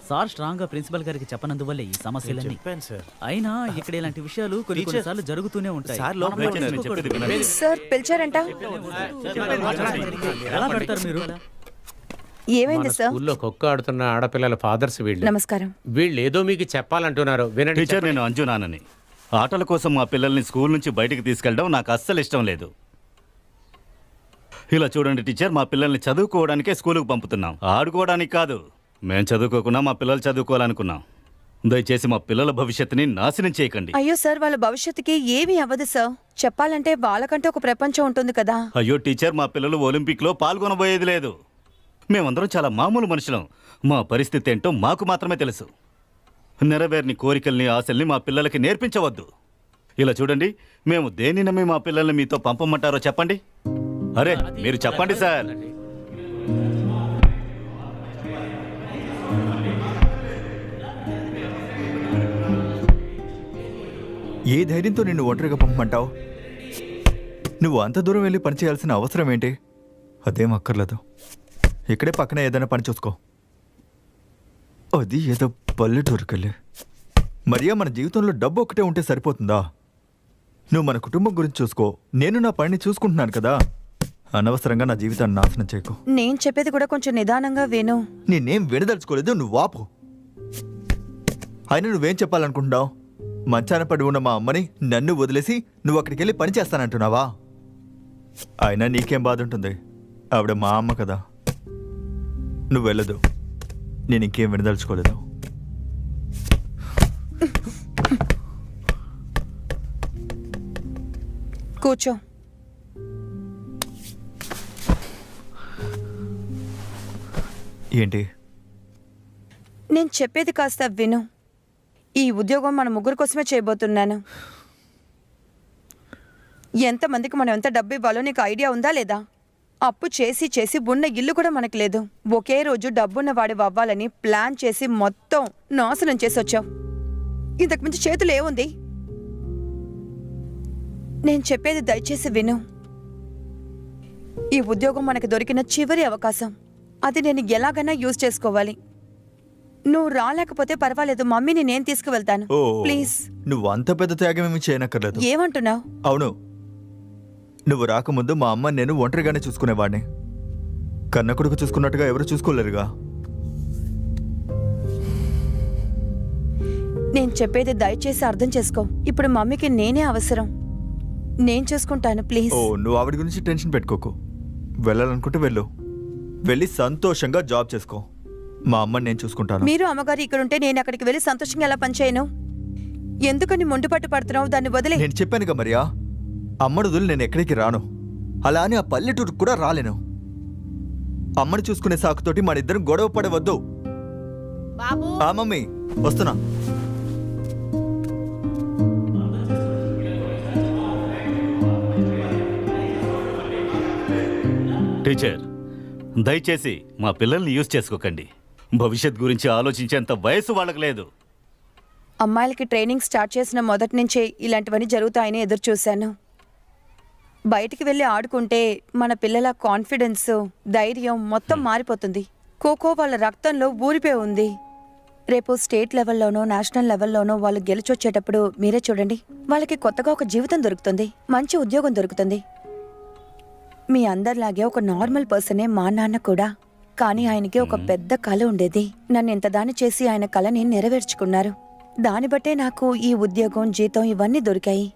సార్ స్ట్రాంగ్ గా ప్రిన్సిపల్ గారికి చెప్పనందువల్లే ఈ సమస్యలన్నీ. చెప్పాను సార్. అయినా ఇక్కడ ఇలాంటి విషయాలు కొన్నిసార్లు జరుగుతూనే ఉంటాయి. సార్ లోపల సార్ పిలిచారంట. ఎలా పెడతారు మీరు? ఏమైంది సార్? స్కూల్లో ఖోఖో ఆడుతున్న ఆడపిల్లల ఫాదర్స్ వీళ్ళు. నమస్కారం. వీళ్ళు ఏదో మీకు చెప్పాలంటున్నారు, వినండి. టీచర్, నేను అంజునానని. ఆటల కోసం మా పిల్లల్ని స్కూల్ నుంచి బయటికి తీసుకెళ్ళడం నాకు అస్సలు ఇష్టం లేదు. ఇలా చూడండి టీచర్, మా పిల్లల్ని చదువుకోవడానికే స్కూలుకు పంపుతున్నాం, ఆడుకోవడానికి కాదు. మేం చదువుకోకుండా మా పిల్లలు చదువుకోవాలనుకున్నాం. దయచేసి మా పిల్లల భవిష్యత్తుని నాశనం చేయకండి. అయ్యో సార్, వాళ్ళ భవిష్యత్తుకి ఏమీ అవ్వదు సార్. చెప్పాలంటే వాళ్ళకంటే ఒక ప్రపంచం ఉంటుంది కదా. అయ్యో టీచర్, మా పిల్లలు ఒలింపిక్లో పాల్గొనబోయేది లేదు. మేమందరం చాలా మామూలు మనుషులం. మా పరిస్థితి ఏంటో మాకు మాత్రమే తెలుసు. నెరవేర్ని కోరికల్ని, ఆశల్ని మా పిల్లలకి నేర్పించవద్దు. ఇలా చూడండి, మేము దేన్ని నమ్మి మా పిల్లల్ని మీతో పంపమంటారో చెప్పండి. అరే మీరు చెప్పండి సార్. ఏ ధైర్యంతో నిన్ను ఒంటరిగా పంపమంటావు? నువ్వు అంత దూరం వెళ్ళి పనిచేయాల్సిన అవసరం ఏంటి? అదేం అక్కర్లేదు, ఇక్కడే పక్కన ఏదైనా పని చూసుకో. అది ఏదో పల్లెటూరుకెళ్ళి. మరియా, మన జీవితంలో డబ్బు ఒకటే ఉంటే సరిపోతుందా? నువ్వు మన కుటుంబం గురించి చూసుకో, నేను నా పనిని చూసుకుంటున్నాను కదా. అనవసరంగా నా జీవితాన్ని నాశనం చేయకు. నేను చెప్పేది కూడా కొంచెం నిదానంగా విను. నేనేం వినదలుచుకోలేదు, నువ్వు ఆపు. అయినా నువ్వేం చెప్పాలనుకుంటున్నావు? మంచాన పడి ఉన్న మా అమ్మని నన్ను వదిలేసి నువ్వు అక్కడికి వెళ్ళి పని చేస్తానంటున్నావా? అయినా నీకేం బాధ ఉంటుంది? ఆవిడ మా అమ్మ కదా. నువ్వు వెళ్ళదు, నేను ఇంకేం వినదలుచుకోలేదు. కూర్చో. ఏంటి? నేను చెప్పేది కాస్త విను. ఈ ఉద్యోగం మన ముగ్గురు కోసమే చేయబోతున్నాను. ఎంతమందికి మనం ఎంత డబ్బు ఇవ్వాలో నీకు ఐడియా ఉందా లేదా? అప్పు చేసి చేసి ఉన్న ఇల్లు కూడా మనకు లేదు. ఒకే రోజు డబ్బున్న వాడి అవ్వాలని ప్లాన్ చేసి మొత్తం నాశనం చేసి వచ్చావు. ఇంతకు మించి చేతులు ఏముంది? నేను చెప్పేది దయచేసి విను. ఈ ఉద్యోగం మనకు దొరికిన చివరి అవకాశం. అది నేను ఎలాగైనా యూజ్ చేసుకోవాలి. నువ్వు రాలేకపోతే పర్వాలేదు, మమ్మీని నేను తీసుకువెళ్తాను. ఓ ప్లీజ్. నువ్వు అంత పెద్ద త్యాగం ఏమీ చేయనక్కర్లేదు. ఏమంటున్నావు? అవును, నువ్వు రాకముందు మా అమ్మ నేను ఒంటరిగానే చూసుకునేవాడిని. కన్న కొడుకు చూసుకున్నట్టుగా ఎవరు చూసుకోలేరుగా. నేను చెప్పేది దయచేసి అర్థం చేసుకో. ఇప్పుడు మమ్మీకి నేనే అవసరం. నేను చూసుకుంటాను, ప్లీజ్. ఓ నువ్వు ఆవిడ గురించి టెన్షన్ పెట్టుకోకు. వెళ్ళాలనుకుంటే వెళ్ళు, వెళ్ళి సంతోషంగా జాబ్ చేసుకో. మా అమ్మని నేను చూసుకుంటాను. మీరు అమ్మగారు ఇక్కడుంటే నేను అక్కడికి వెళ్ళి సంతోషంగా ఎలా పనిచేయను? ఎందుకని మొండిపట్టు పడుతున్నావు? దాన్ని వదిలే. నేను చెప్పానుగా మరియా, అమ్మను వదిలి నేను ఎక్కడికి రాను. అలా అని ఆ పల్లెటూరుకు కూడా రాలేను. అమ్మని చూసుకునే సాకుతోటి మన ఇద్దరం గొడవ పడవద్దు. ఆ మమ్మీ వస్తున్నా. టీచర్, దయచేసి మా పిల్లల్ని యూజ్ చేసుకోకండి. భవిష్యత్ గురించి ఆలోచించేంత వయసు వాళ్ళకి లేదు. అమ్మాయిలకి ట్రైనింగ్ స్టార్ట్ చేసిన మొదటి నుంచే ఇలాంటివన్నీ జరుగుతాయని ఎదురు చూశాను. బయటికి వెళ్ళి ఆడుకుంటే మన పిల్లల కాన్ఫిడెన్స్, ధైర్యం మొత్తం మారిపోతుంది. ఖోఖో వాళ్ళ రక్తంలో ఊరిపోయి ఉంది. రేపు స్టేట్ లెవెల్లోనో నేషనల్ లెవెల్లోనో వాళ్ళు గెలిచొచ్చేటప్పుడు మీరే చూడండి, వాళ్ళకి కొత్తగా ఒక జీవితం దొరుకుతుంది, మంచి ఉద్యోగం దొరుకుతుంది. మీ అందరిలాగే ఒక నార్మల్ పర్సనే మా నాన్న కూడా. కానీ ఆయనకి ఒక పెద్ద కళ ఉండేది. నన్ను ఇంత దాని చేసి ఆయన కళని నెరవేర్చుకున్నారు. దాన్ని బట్టే నాకు ఈ ఉద్యోగం, జీతం ఇవన్నీ దొరికాయి.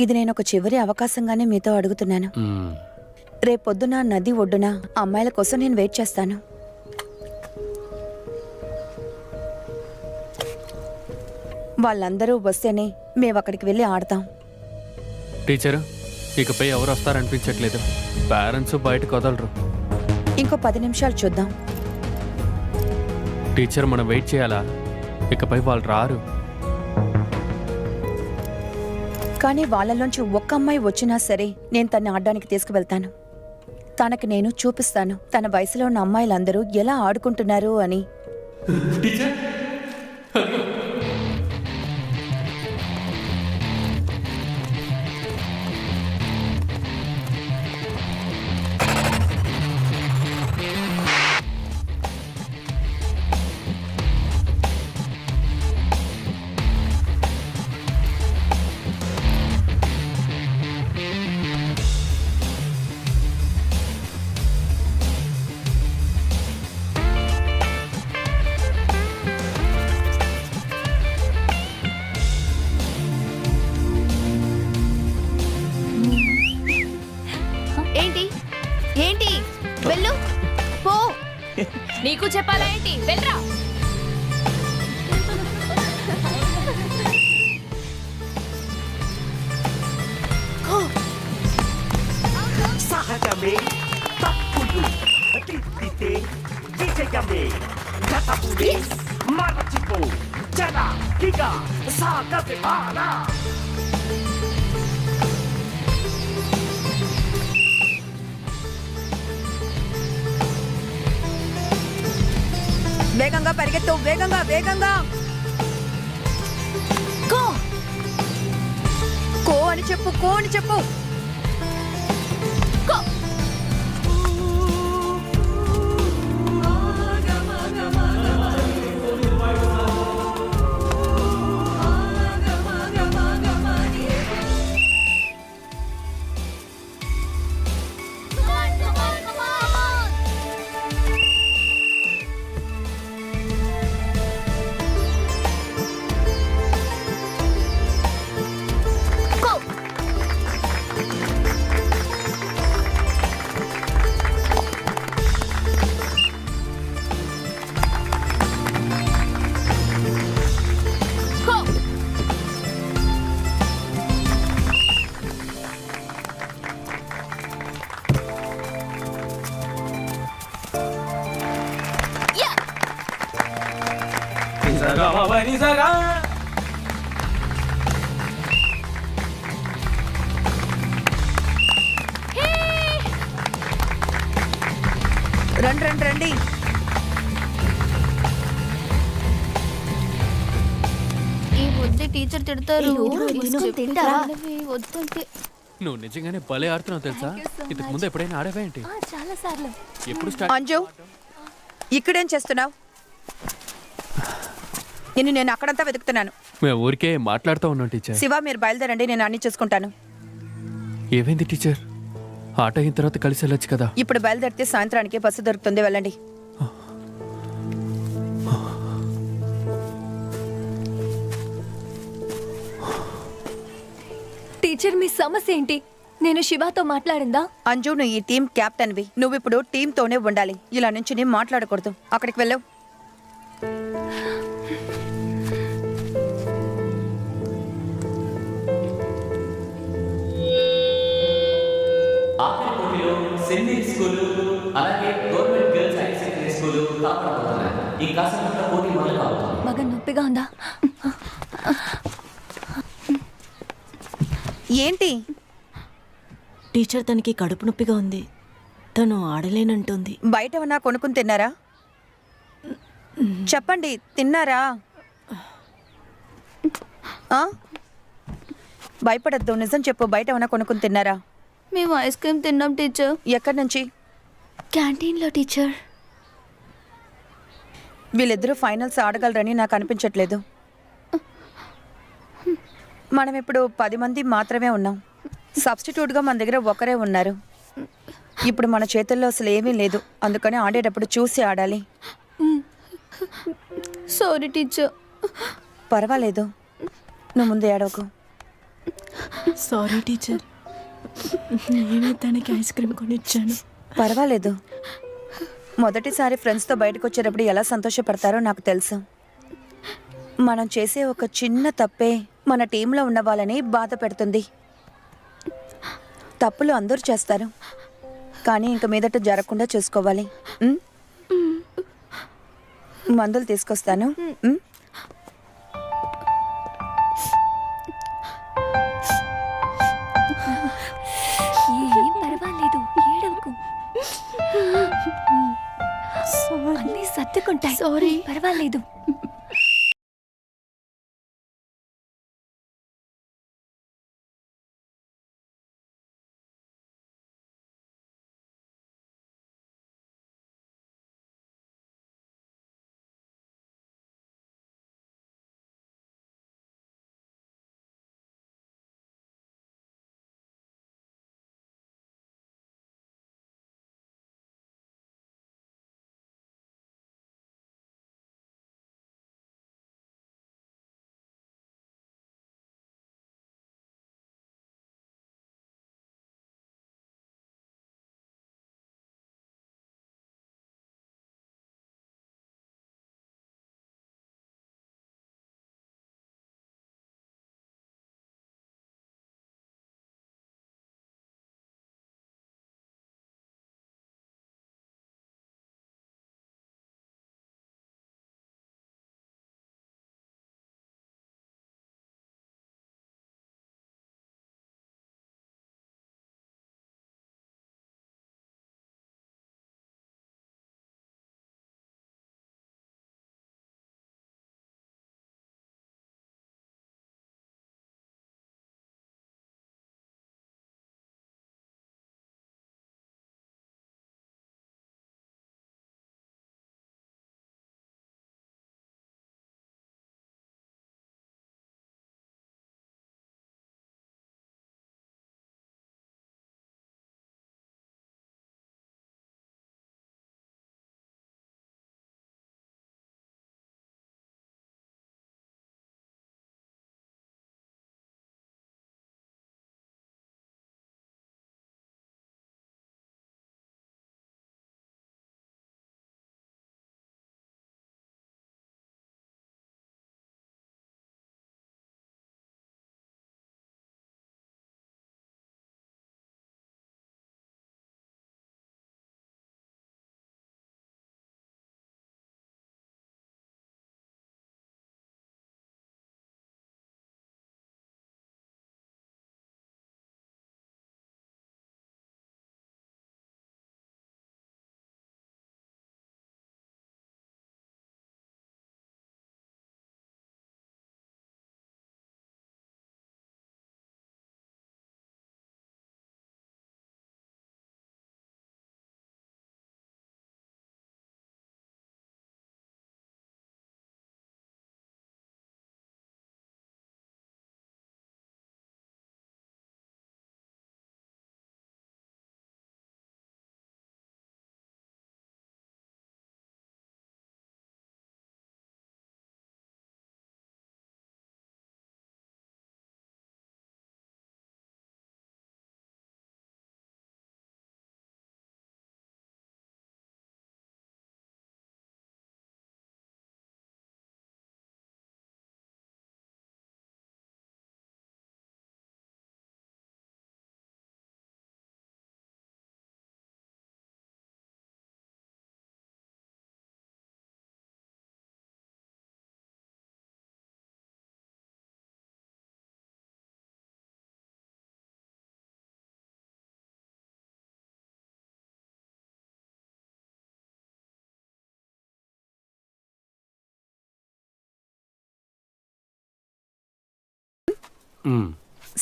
ఇది నేను ఒక చివరి అవకాశంగానే మీతో అడుగుతున్నాను. రేపొద్దున నది ఒడ్డున అమ్మాయిల కోసం నేను వెయిట్ చేస్తాను. వాళ్ళందరూ వస్తేనే మేము అక్కడికి వెళ్ళి ఆడతాం. టీచరు, ఇకపై ఎవరు వస్తారనిపించట్లేదు. పేరెంట్స్ బయటకు వదలరు. ఇంకో 10 నిమిషాలు చూద్దాం. టీచర్, మనం వెయిట్ చేయాలా? ఇకపై వాళ్ళు రారు. కానీ వాళ్ళలోంచి ఒక్క అమ్మాయి వచ్చినా సరే నేను తన్ని ఆడడానికి తీసుకువెళ్తాను. తనకి నేను చూపిస్తాను తన వయసులో ఉన్న అమ్మాయిలందరూ ఎలా ఆడుకుంటున్నారు అని. ఏంటి వెళ్ళు పో. నీకు చెప్పాలా ఏంటి? వెళ్ళరా. సహజమే తప్పులు దిద్దితే విజయమే. గతముని మరచిపో జనాకిగా సాగవే బాల. వేగంగా పరిగెత్తు, వేగంగా వేగంగా. కో కో అని చెప్పు, కో అని చెప్పు. కో. రండి రండి రండి. టీచర్ తిడతారు వద్దంటే నువ్వు నిజంగానే భలే ఆడుతున్నావు తెలుసా? ఇంతకు ముందు ఎప్పుడైనా ఆడావా ఏంటి? చాలా సార్లు. ఎప్పుడు స్టార్ట్? అంజు ఇక్కడేం చేస్తున్నావు? నేను అక్కడంతా వెతుకుతున్నాను. మేము ఊరికే మాట్లాడుతూ ఉన్నాం టీచర్. శివ మీరు బయలుదేరండి, నేను అన్ని చూసుకుంటాను. ఏమైంది టీచర్? ఆట అయిన తర్వాత కలిసి వెళ్ళొచ్చు కదా. ఇప్పుడు బయలుదేరితే సాయంత్రానికి బస్సు దొరుకుతుంది, వెళ్ళండి. టీచర్ మీ సమస్య ఏంటి? నేను శివాతో మాట్లాడిందా? అంజు నువ్వు ఈ టీం కెప్టెన్వి, నువ్వు ఇప్పుడు టీంతోనే ఉండాలి. ఇలా నుంచి నేను మాట్లాడకూడదు. అక్కడికి వెళ్ళవు. బాగా నొప్పిగా ఉందా? ఏంటి? టీచర్ తనకి కడుపు నొప్పిగా ఉంది, తను ఆడలేనంటుంది. బయట ఏమన్నా కొనుక్కుని తిన్నారా? చెప్పండి, తిన్నారా? ఆ? భయపడద్దు, నిజం చెప్పు. బయట ఏమన్నా కొనుక్కుని తిన్నారా? మేము ఐస్ క్రీమ్ తిన్నాం టీచర్. ఎక్కడి నుంచి? క్యాంటీన్లో టీచర్. వీళ్ళిద్దరూ ఫైనల్స్ ఆడగలరని నాకు అనిపించట్లేదు. మనం ఇప్పుడు 10 మంది మాత్రమే ఉన్నాం. సబ్స్టిట్యూట్గా మన దగ్గర ఒకరే ఉన్నారు. ఇప్పుడు మన చేతుల్లో అసలు ఏమీ లేదు, అందుకని ఆడేటప్పుడు చూసి ఆడాలి. Sorry teacher. పర్వాలేదు, నువ్వు ముందు ఏడవకు. సారీ టీచర్, నేనే తనకి ఐస్ క్రీమ్ కొనిచ్చాను. పర్వాలేదు. మొదటిసారి ఫ్రెండ్స్తో బయటకు వచ్చేటప్పుడు ఎలా సంతోషపడతారో నాకు తెలుసు. మనం చేసే ఒక చిన్న తప్పే మన టీంలో ఉన్న వాళ్ళని బాధ పెడుతుంది. తప్పులు అందరూ చేస్తారు, కానీ ఇంక మీదట జరగకుండా చూసుకోవాలి. మందులు తీసుకొస్తాను. ఏం పర్వాలేదు, ఏడవకు. అన్నీ సర్దుకుంటాయి. సారీ, పర్వాలేదు.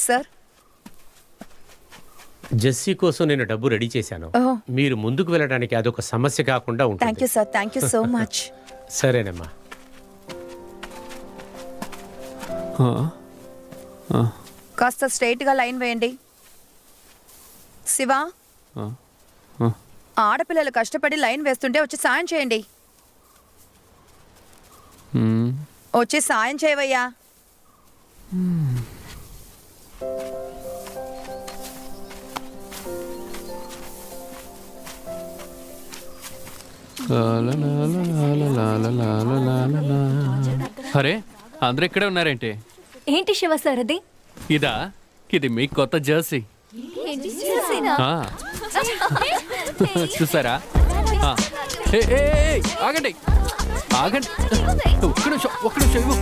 సార్ జెస్సీ కోసం నేను డబ్బు రెడీ చేశాను. ఓహో మీరు ముందుకు వెళ్ళడానికి అదొక సమస్య కాకుండా థ్యాంక్ ఉంటుంది. You sir, thank you so much. సరేనమ్మా. కాస్త స్ట్రైట్గా లైన్ వేయండి. శివ, ఆడపిల్లలు కష్టపడి లైన్ వేస్తుంటే వచ్చి సాయం చేయండి. వచ్చి సాయం చేయవయ్యా. అరే అందరూ ఇక్కడే ఉన్నారేంటి? ఏంటి శివ సార్ అది? ఇదా? ఇది మీ కొత్త జెర్సీ. ఆ. చూసారా? ఆ. ఆగండి ఆగండి, ఒక్క నిమిషం ఇవ్వు.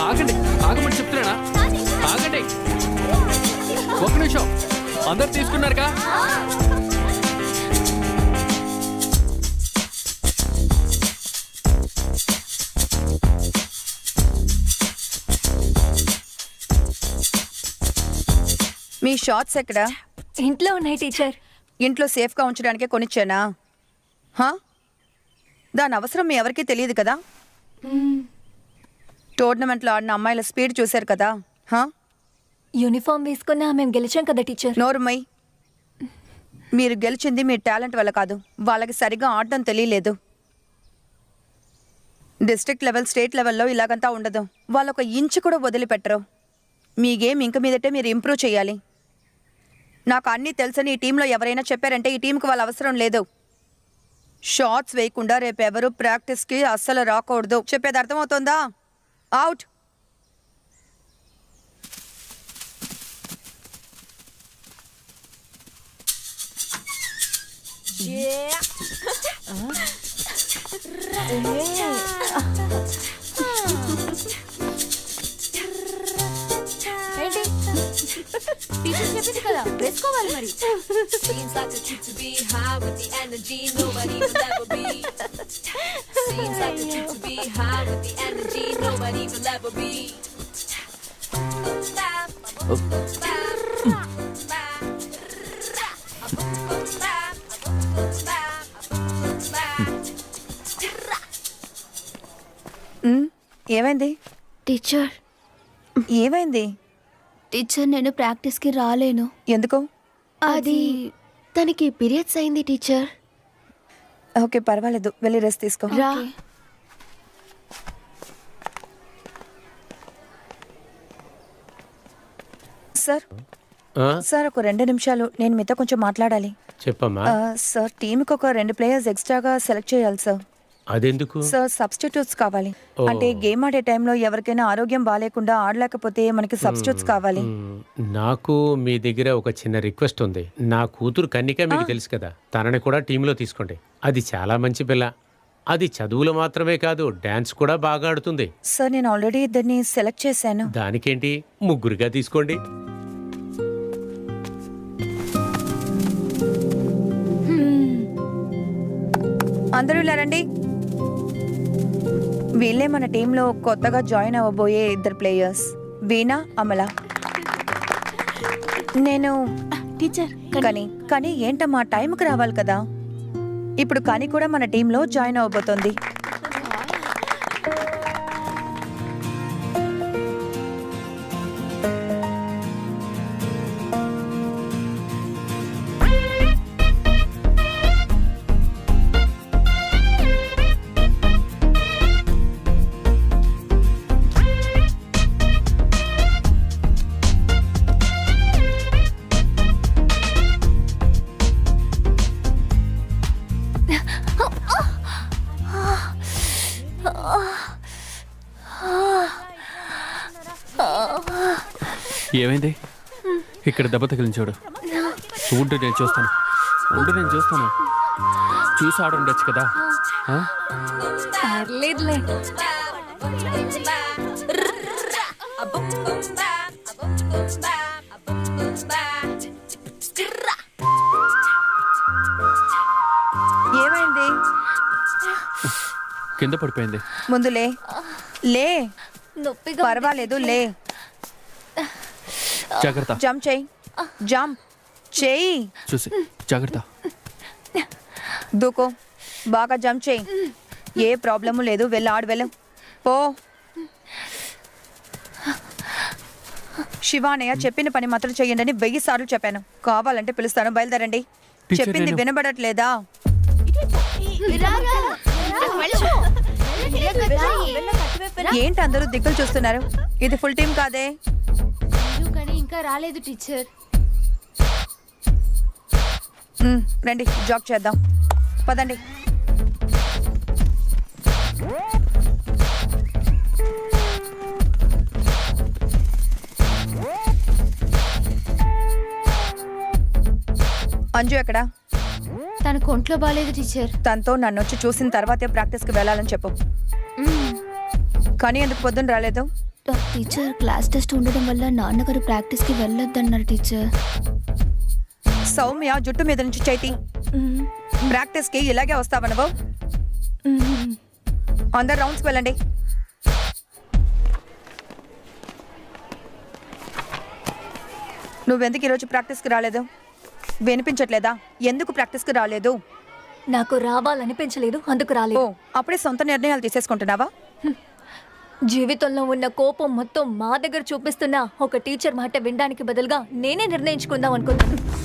ఆగండి, ఆగమని చెప్తున్నానా? ఆగండి ఒక్క నిమిషం. అందరు తీసుకున్నారుగా? మీ షార్ట్స్ ఎక్కడ? ఇంట్లో ఉన్నాయి టీచర్. ఇంట్లో సేఫ్గా ఉంచడానికే కొనిచ్చానా? హా? దాని అవసరం మీ ఎవరికీ తెలియదు కదా. టోర్నమెంట్లో ఆడిన అమ్మాయిల స్పీడ్ చూశారు కదా. హా? యూనిఫామ్ వేసుకున్నా మేము గెలిచాం కదా టీచర్. నోరుమై. మీరు గెలిచింది మీ టాలెంట్ వల్ల కాదు, వాళ్ళకి సరిగా ఆడడం తెలియలేదు. డిస్ట్రిక్ట్ లెవెల్, స్టేట్ లెవెల్లో ఇలాగంతా ఉండదు. వాళ్ళు ఒక ఇంచు కూడా వదిలిపెట్టరు. మీ గేమ్ ఇంక మీదటే మీరు ఇంప్రూవ్ చేయాలి. నాకు అన్నీ తెలుసని ఈ టీంలో ఎవరైనా చెప్పారంటే ఈ టీంకి వాళ్ళ అవసరం లేదు. షాట్స్ వేయకుండా రేపెవరు ప్రాక్టీస్కి అస్సలు రాకూడదు. చెప్పేది అర్థమవుతుందా? అవుట్. టీచర్ చెప్పింది కదా వేసుకోవాలి మరి. Seems like the truth to be high with the energy nobody will ever be. Seems like the truth to be high with the energy nobody will ever be. ఏమైంది టీచర్, ఏమైంది? Teacher నేను ప్రాక్టీస్కి రాలేను. ఎందుకు? అది తనకి పీరియడ్స్ అయింది teacher. Okay పర్వాలేదు, వెళ్ళి రెస్ట్ తీసుకో. రా. సార్ సార్ ఒక 2 నిమిషాలు నేను మీతో కొంచెం మాట్లాడాలి. చెప్పమ్మా. సార్ టీంకి ఒక 2 ప్లేయర్స్ ఎక్స్ట్రాగా సెలెక్ట్ చేయాలి సార్. అదెందుకు? సార్ సబ్స్టిట్యూట్స్ కావాలి. అంటే గేమ్ ఆడే టైంలో ఎవరికైనా ఆరోగ్యం బాగాలేకుండా ఆడలేకపోతే మనకి సబ్స్టిట్యూట్స్ కావాలి. నాకు మీ దగ్గర ఒక చిన్న రిక్వెస్ట్ ఉంది. నా కూతురు కన్నిక మీకు తెలుసు కదా, తనని కూడా టీంలో తీసుకోండి. అది చాలా మంచి పిల్ల. అది చదువులు మాత్రమే కాదు, డాన్స్ కూడా బాగా ఆడుతుంది. సార్ నేను ఆల్రెడీ ఇద్దరిని సెలెక్ట్ చేశాను. దానికేంటి, ముగ్గురుగా తీసుకోండి. అందరూ ఇలా రండి. వీళ్ళే మన టీంలో కొత్తగా జాయిన్ అవ్వబోయే 2 ప్లేయర్స్, వీణా, అమల. నేను టీచర్ కానీ ఏంటమ్మా, టైంకి రావాలి కదా. ఇప్పుడు కానీ కూడా మన టీంలో జాయిన్ అవ్వబోతోంది. ఏమైంది? ఇక్కడ దెబ్బ తగిలింది చూడు. ఉండు నేను చూస్తాను. చూసి ఆడ ఉండొచ్చు కదా. పర్లేదులే. ఏమైంది? కింద పడిపోయింది. ముందు లే. నొప్పిగా పర్వాలేదు లే. జాగ్రత్త. జంప్ చేయి, జంప్ చేయి, చూసి జాగ్రత్త. దూకో, బాగా జంప్ చేయి. ఏ ప్రాబ్లము లేదు, వెళ్ళి ఆడు వెళ్ళు పో. శివానయ్య చెప్పిన పని మాత్రం చెయ్యండి అని 1000 సార్లు చెప్పాను. కావాలంటే పిలుస్తాను, బయలుదేరండి. టీచర్, చెప్పింది నేను- వినబడట్లేదా? ఏంటి అందరూ దిక్కులు చూస్తున్నారు? ఇది ఫుల్ టీం కాదే. కానీ ఇంకా రాలేదు టీచర్. రండి జాగ్ చేద్దాం, పదండి. అంజు ఎక్కడా? తనకు ఒంట్లో బాగాలేదు టీచర్. తనతో నన్ను వచ్చి చూసిన తర్వాతే ప్రాక్టీస్కి వెళ్ళాలని చెప్పు. కానీ ఎందుకు పొద్దున్న రాలేదు? టీచర్ క్లాస్ టెస్ట్ ఉండడం వల్ల నాన్నగారు ప్రాక్టీస్కి వెళ్ళొద్దన్నారు టీచర్. సౌమ్య జుట్టు మీద నుంచి చైతి, ప్రాక్టీస్కి ఇలాగే వస్తావా నువ్వు? అందరు రౌండ్స్కి వెళ్ళండి. నువ్వెందుకు ఈరోజు ప్రాక్టీస్కి రాలేదు? వినిపించట్లేదా? ఎందుకు ప్రాక్టీస్కి రాలేదు? నాకు రావాలనిపించలేదు, అందుకు ఓ, రాలేదు. అప్పుడే సొంత నిర్ణయాలు తీసేసుకుంటున్నావా? జీవితంలో ఉన్న కోపం మొత్తం మా దగ్గర చూపిస్తున్న ఒక టీచర్ మాట వినడానికి బదులుగా నేనే నిర్ణయించుకుందాం అనుకున్నాను.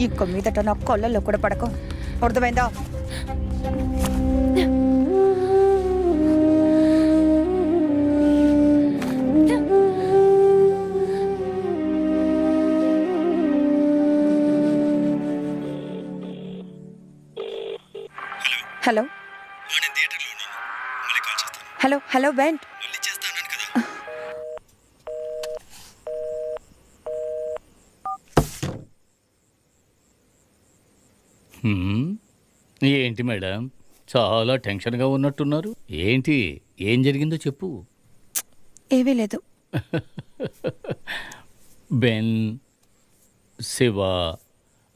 ఇంక మీదట నా కొళ్ళల్లో కూడా పడకు, అర్థమైందా? Hello hello hello vent. ఏంటి మేడం, చాలా టెన్షన్గా ఉన్నట్టున్నారు. ఏంటి, ఏం జరిగిందో చెప్పు. ఏమీ లేదు. బెన్, శివ,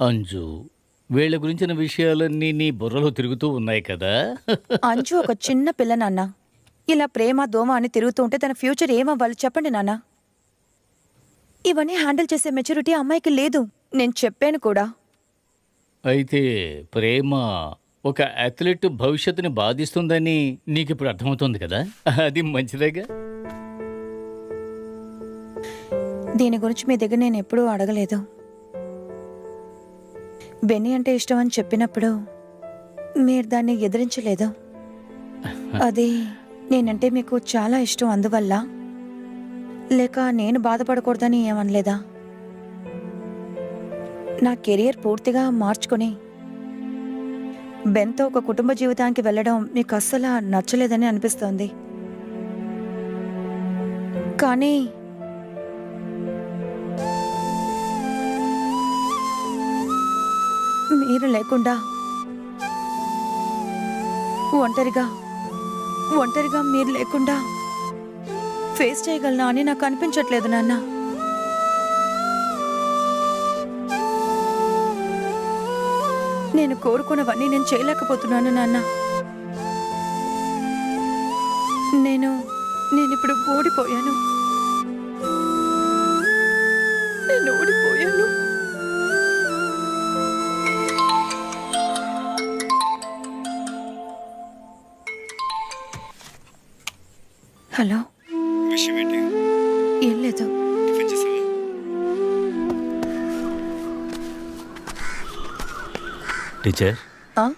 అంజు వీళ్ళ గురించిన విషయాలన్నీ నీ బుర్రలో తిరుగుతూ ఉన్నాయి కదా. అంజు ఒక చిన్న పిల్ల నాన్న. ఇలా ప్రేమ దోమ అని తిరుగుతూ ఉంటే తన ఫ్యూచర్ ఏమవ్వాలి చెప్పండి నాన్న. ఇవన్నీ హ్యాండిల్ చేసే మెచ్యూరిటీ అమ్మాయికి లేదు. నేను చెప్పాను కూడా. అయితే ప్రేమ ఒక అథ్లెట్ భవిష్యత్తుని బాధిస్తుందని నీకు ఇప్పుడు అర్థమవుతుంది కదా. అది మంచిదేగా. దీని గురించి మీ దగ్గర నేను ఎప్పుడూ అడగలేదు. బెన్నీ అంటే ఇష్టం అని చెప్పినప్పుడు మీరు దాన్ని ఎదిరించలేదు. అది నేనంటే మీకు చాలా ఇష్టం అందువల్ల, లేక నేను బాధపడకూడదని ఏమనలేదా? నా కెరియర్ పూర్తిగా మార్చుకొని బెన్తో ఒక కుటుంబ జీవితానికి వెళ్ళడం మీకు అస్సలు నచ్చలేదని అనిపిస్తోంది. కానీ మీరు లేకుండా ఒంటరిగా మీరు లేకుండా ఫేస్ చేయగలనా అని నాకు అనిపించట్లేదు నాన్న. నేను కోరుకున్నవన్నీ నేను చేయలేకపోతున్నాను నాన్న. నేను ఇప్పుడు ఓడిపోయాను. నేను ఓడిపోయాను. హలో, ఏం లేదు. టీచర్, ఆ?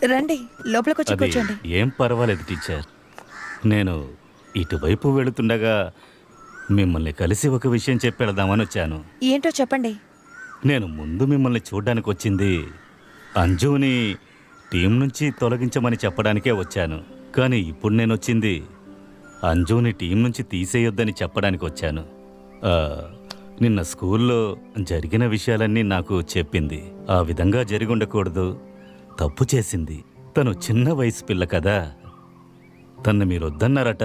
రండి లోపలికి వచ్చి అది కూర్చోండి. ఏం పర్వాలేదు టీచర్. నేను ఇటువైపు వెళుతుండగా మిమ్మల్ని కలిసి ఒక విషయం చెప్పెడదామని వచ్చాను. ఏంటో చెప్పండి. నేను ముందు మిమ్మల్ని చూడ్డానికి వచ్చింది అంజుని టీం నుంచి తొలగించమని చెప్పడానికే వచ్చాను. కానీ ఇప్పుడు నేను వచ్చింది అంజుని టీం నుంచి తీసేయొద్దని చెప్పడానికి వచ్చాను. నిన్న స్కూల్లో జరిగిన విషయాలన్నీ నాకు చెప్పింది. ఆ విధంగా జరిగి ఉండకూడదు, తప్పు చేసింది. తను చిన్న వయసు పిల్ల కదా, తన్ని మీరు వద్దన్నారట.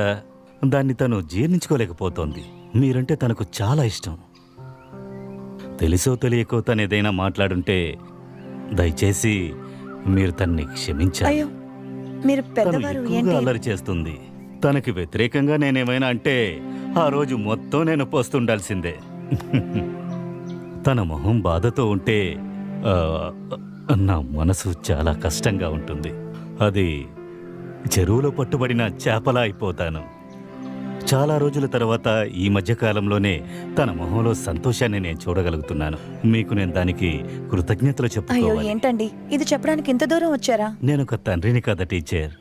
దాన్ని తను జీర్ణించుకోలేకపోతోంది. మీరంటే తనకు చాలా ఇష్టం. తెలుసో తెలియకో తను ఏదైనా మాట్లాడుంటే దయచేసి మీరు తన్ని క్షమించాలి. అయ్యో, మీరు తను పెద్దవారు. ఎక్కువగా ఏంటి? అల్లరి చేస్తుంది. తనకి వ్యతిరేకంగా నేనేమైనా అంటే ఆ రోజు మొత్తం నేను పోస్తుండాల్సిందే. తన మొహం బాధతో ఉంటే నా మనసు చాలా కష్టంగా ఉంటుంది. అది చెరువులో పట్టుబడిన చేపలా అయిపోతాను. చాలా రోజుల తర్వాత ఈ మధ్య కాలంలోనే తన మొహంలో సంతోషాన్ని నేను చూడగలుగుతున్నాను. మీకు నేను దానికి కృతజ్ఞతలు అయ్యో చెప్పుకోవాలి. ఏంటండి ఇది చెప్పడానికి ఇంత దూరం వచ్చారా? నేను ఒక తండ్రిని కదా టీచర్.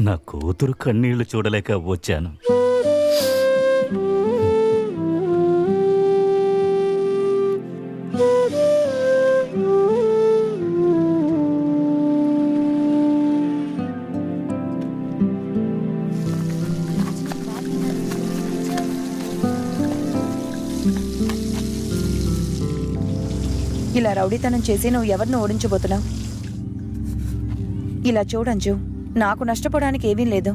నా కూతురు కన్నీళ్లు చూడలేక వచ్చాను. ఇలా రౌడీతనం చేసి నువ్వు ఎవరిని ఓడించబోతున్నావు? ఇలా చూడంజు, నాకు నష్టపోవడానికి ఏమీ లేదు,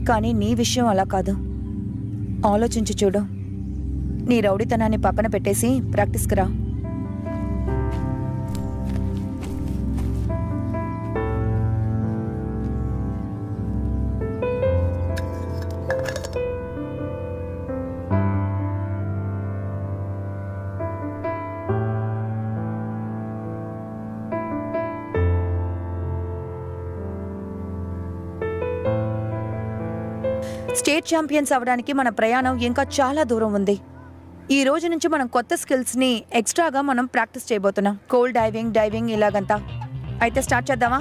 కానీ నీ విషయం అలా కాదు. ఆలోచించి చూడు. నీ రౌడీతనాన్ని పక్కన పెట్టేసి ప్రాక్టీస్కి రా. స్టేట్ ఛాంపియన్స్ అవ్వడానికి మన ప్రయాణం ఇంకా చాలా దూరం ఉంది. ఈ రోజు నుంచి మనం కొత్త స్కిల్స్ని ఎక్స్ట్రాగా మనం ప్రాక్టీస్ చేయబోతున్నాం. కోల్ డైవింగ్ ఇలాగంతా. అయితే స్టార్ట్ చేద్దామా?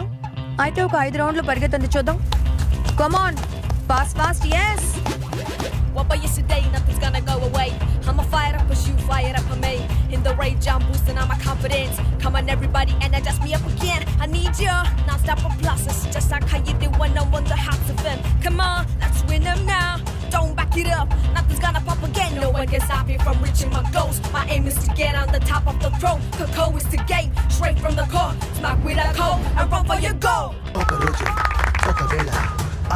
అయితే ఒక 5 రౌండ్లు పరిగెత్తండి చూద్దాం. Come on, fast, yes. What about yesterday? Nothing's gonna go away. I'ma fire up as you fire up on me. In the rage, I'm boosting all my confidence. Come on, everybody, energize me up again. I need you, non-stop applauses, just like how you did when I'm on the house of them. Come on, let's win them now. Don't back it up, nothing's gonna pop again. No one can stop me from reaching my goals. My aim is to get on the top of the throne. Coco is the game, straight from the core. Smack with a cold and run for your goal. ఒకరోజు ఒకవేళ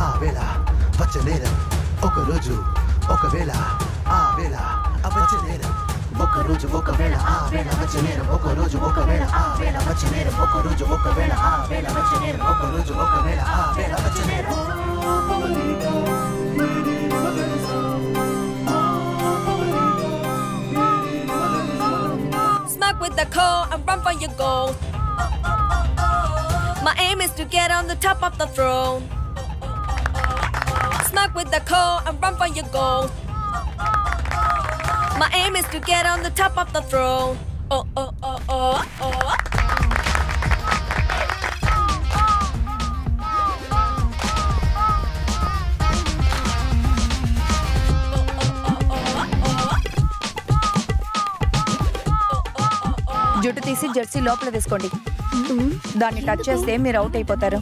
ఆ వేళ వచ్చనేరం ఒకరోజు ఒకవేళ ఆ వేళ వచ్చనేరం ఒకరోజు ఒకవేళ ఆ వేళ వచ్చనేరం ఒకరోజు ఒకవేళ ఆ వేళ వచ్చనేరం ఒకరోజు ఒకవేళ ఆ వేళ వచ్చనేరం ఒకరోజు ఒకవేళ ఆ వేళ వచ్చనేరం Smack with the core and run for your goal. My aim is to get on the top of the throne. Smack with the core and run for your goal. My aim is to get on the top of the throne. Oh, oh, oh, oh, oh. జుట్టు తీసి Jersey లోపల వేసుకోండి. దాన్ని touch చేస్తే మీరు out అయిపోతారు.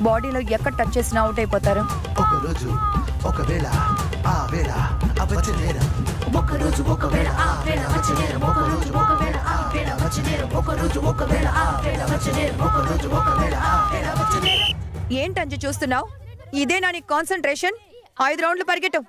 బాడీలో ఎక్కడ టచ్ చేసినా అవుట్ అయిపోతారు. ఒకరోజు ఒకవేళ ఆ వేళ వచ్చనేరం ఒకరోజు ఒకవేళ ఆ వేళ వచ్చనేరం ఒకరోజు ఒకవేళ ఆ వేళ వచ్చనేరం ఒకరోజు ఒకవేళ ఆ వేళ వచ్చనేరం ఒకరోజు ఒకవేళ ఆ వేళ వచ్చనేరం. ఏంటంజు చూస్తున్నావు? ఇదేనా నీ కాన్సంట్రేషన్? 5 రౌండ్లు పరిగెట్టు.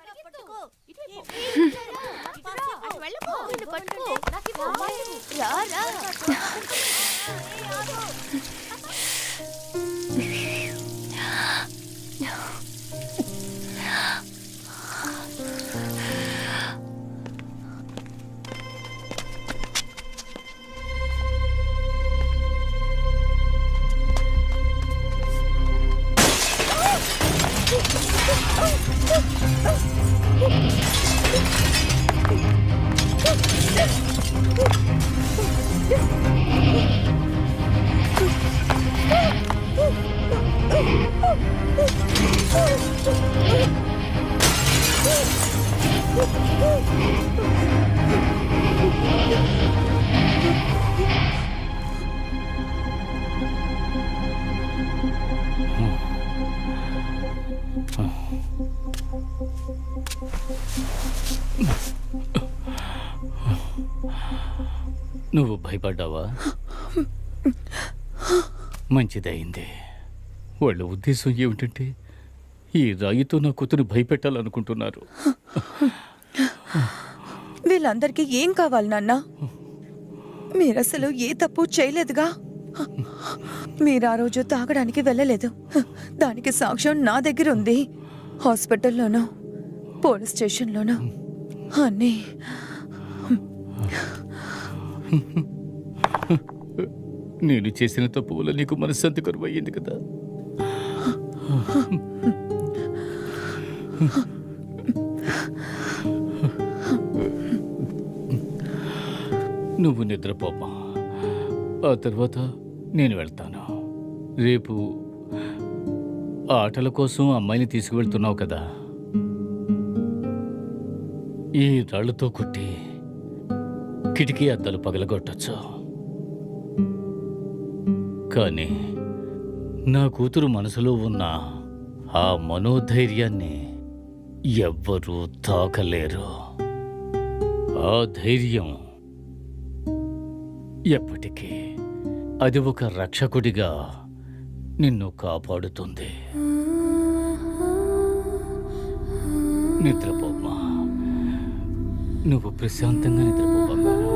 నువ్వు భయపడ్డావా? మంచిదైంది. వాళ్ళ ఉద్దేశం ఏమిటంటే ఈ రాయితో నా కూతురు భయపెట్టాలనుకుంటున్నారు. వీళ్ళందరికీ ఏం కావాలి నాన్న? మీరసలు ఏ తప్పు చేయలేదుగా. మీరు ఆ రోజు తాగడానికి వెళ్ళలేదు. దానికి సాక్ష్యం నా దగ్గర ఉంది. హాస్పిటల్లోనూ పోలీస్ స్టేషన్లోనూ అన్నీ నేను చేసిన తప్పు వల్ల నీకు మనశ్శాంతి కరువయ్యింది కదా. నువ్వు నిద్రపోమ్మా, ఆ తర్వాత నేను వెళ్తాను. రేపు ఆటల కోసం అమ్మాయిని తీసుకువెళ్తున్నావు కదా, ఈ రాళ్లతో కొట్టి కిటికీ అద్దాలు పగలగొట్టచ్చు. కానీ నా కూతురు మనసులో ఉన్న ఆ మనోధైర్యాన్ని ఎవ్వరూ తాకలేరు. ఆ ధైర్యం ఎప్పటికీ అది ఒక రక్షకుడిగా నిన్ను కాపాడుతుంది. నిద్రపోమ్మా, నువ్వు ప్రశాంతంగా నిద్రపో బంగారం.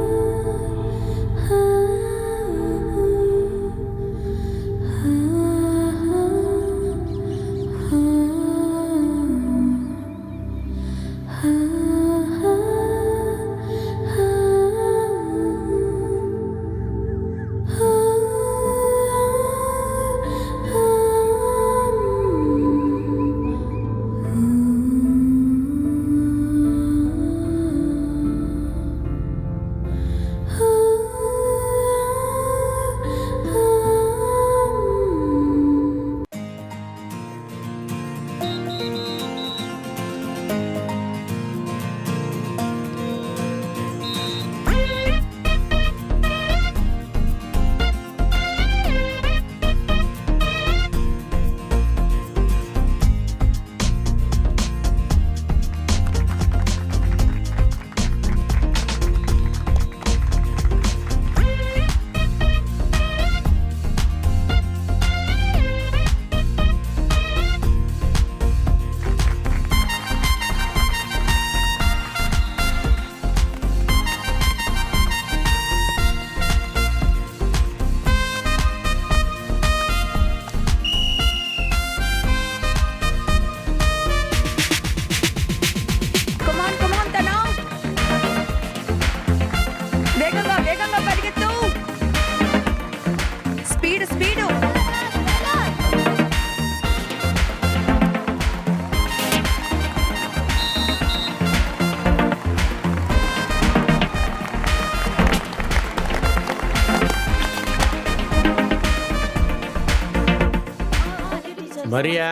మరియా,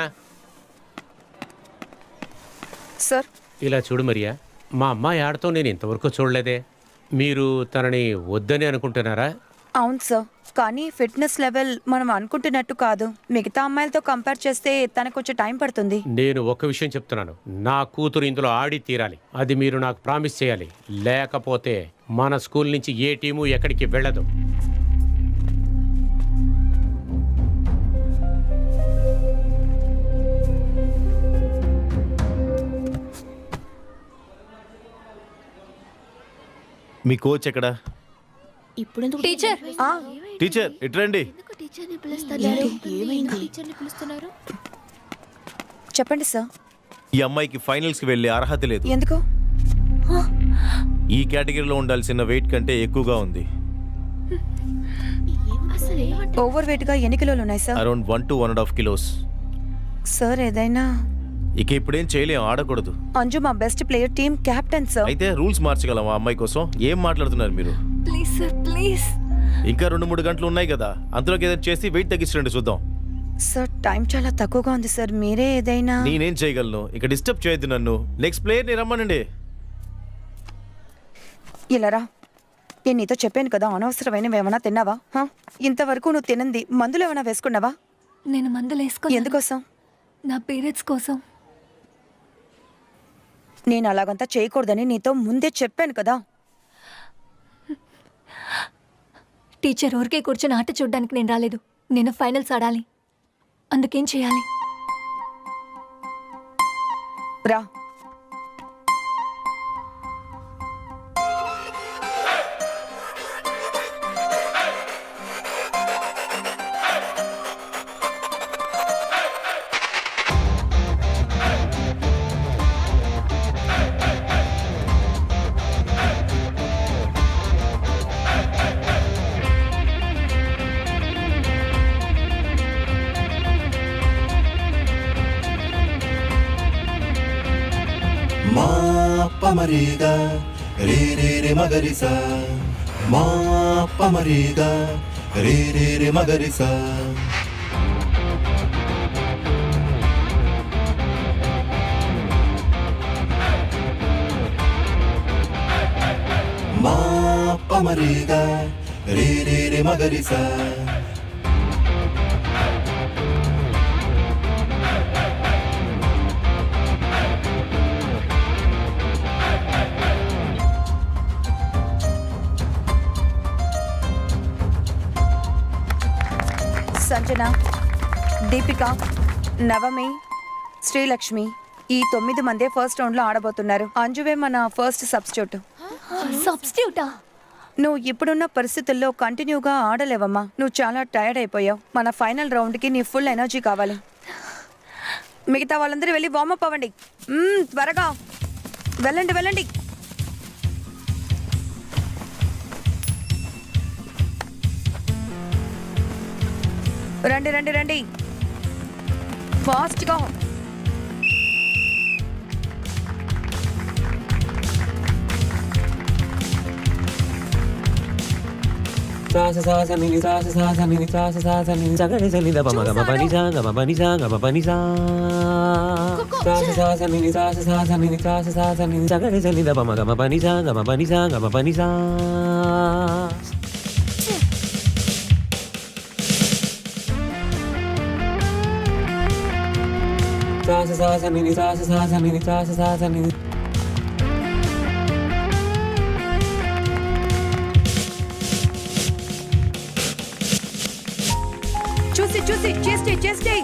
సార్ ఇలా చూడు మరియా, మా అమ్మాయి ఆడతో నేను ఇంతవరకు చూడలేదే. మీరు తనని వద్దని అనుకుంటున్నారా? అవును సార్, కానీ ఫిట్నెస్ లెవెల్ మనం అనుకుంటున్నట్టు కాదు. మిగతా అమ్మాయిలతో కంపేర్ చేస్తే తనకు కొంచెం టైం పడుతుంది. నేను ఒక విషయం చెప్తున్నాను, నా కూతురు ఇందులో ఆడి తీరాలి. అది మీరు నాకు ప్రామిస్ చేయాలి. లేకపోతే మన స్కూల్ నుంచి ఏ టీము ఎక్కడికి వెళ్ళదు. మీ కోచ్ ఎక్కడా? టీచర్, టీచర్ ఇట్రండి. చెప్పండి సార్. ఈ అమ్మాయికి ఫైనల్స్కి వెళ్ళే అర్హత లేదు. ఎందుకు? ఈ కేటగిరీలో ఉండాల్సిన వెయిట్ కంటే ఎక్కువగా ఉంది. ఓవర్ వెయిట్ గా ఎన్ని కిలోలు ఉన్నాయి sir? Around 1 to 1.5 kilos. Sir ఏదైనా ఇక ఇప్పుడేం చేయలేం, ఆడకూడదు. అంజు మా best player, team captain sir. అయితే రూల్స్ మార్చగలం ఆ అమ్మాయి కోసం. ఏం మాట్లాడుతున్నారు మీరు? Please sir, please. ఇంకా 2-3 గంటలు ఉన్నాయి కదా, అంతలోకి ఏదైనా చేసి వెయిట్ తగ్గించండి చూద్దాం. సార్ టైం చాలా తక్కువగా ఉంది సార్, మీరే ఏదైనా. నేనేం చేయగలను? ఇక డిస్టర్బ్ చేయొద్దు నన్ను. నెక్స్ట్ ప్లేయర్ని రమ్మనండి. ఇలా రా. నేను నీతో చెప్పాను కదా, అనవసరమైనవి ఏమైనా తిన్నావా? ఇంతవరకు నువ్వు తినంది మందులు ఏమైనా వేసుకున్నావా? నేను మందులు వేసుకో. ఎందుకోసం? నా పీరియడ్స్ కోసం. నేను అలాగంతా చేయకూడదని నీతో ముందే చెప్పాను కదా. టీచర్ ఊరికే కూర్చొని ఆట చూడడానికి నేను రాలేదు. నేను ఫైనల్స్ ఆడాలి. అందుకేం చేయాలి? రా. మా పమరిగా రే రే రే మగరిసా మా పమరిగా రే రే రే మగరిసా మా పమరిగా రే రే రే మగరిసా సంజన, దీపిక, నవమి, శ్రీలక్ష్మి ఈ 9 మందే ఫస్ట్ రౌండ్ లో ఆడబోతున్నారు. అంజువే మన ఫస్ట్ సబ్స్టిట్యూట్. సబ్స్టిట్యూటా? నువ్వు ఇప్పుడున్న పరిస్థితుల్లో కంటిన్యూగా ఆడలేవమ్మా. నువ్వు చాలా టైర్డ్ అయిపోయావు. మన ఫైనల్ రౌండ్ కి నీ ఫుల్ ఎనర్జీ కావాలి. మిగతా వాళ్ళందరూ వెళ్ళి వార్మప్ అవ్వండి. త్వరగా వెళ్ళండి వెళ్ళండి. రండి రండి రండి, ఫాస్ట్గా. చూసి చూసి చేస్తే చేస్తే.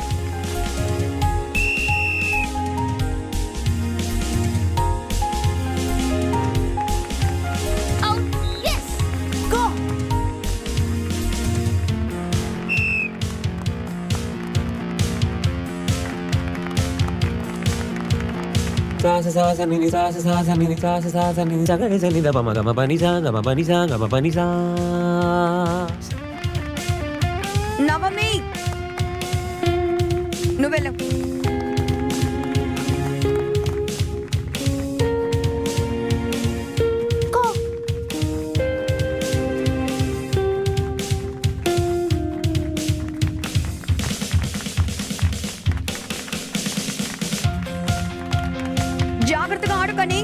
నవమి, నువ్వెళ్ళు. జాగ్రత్తగా ఆడుకొని.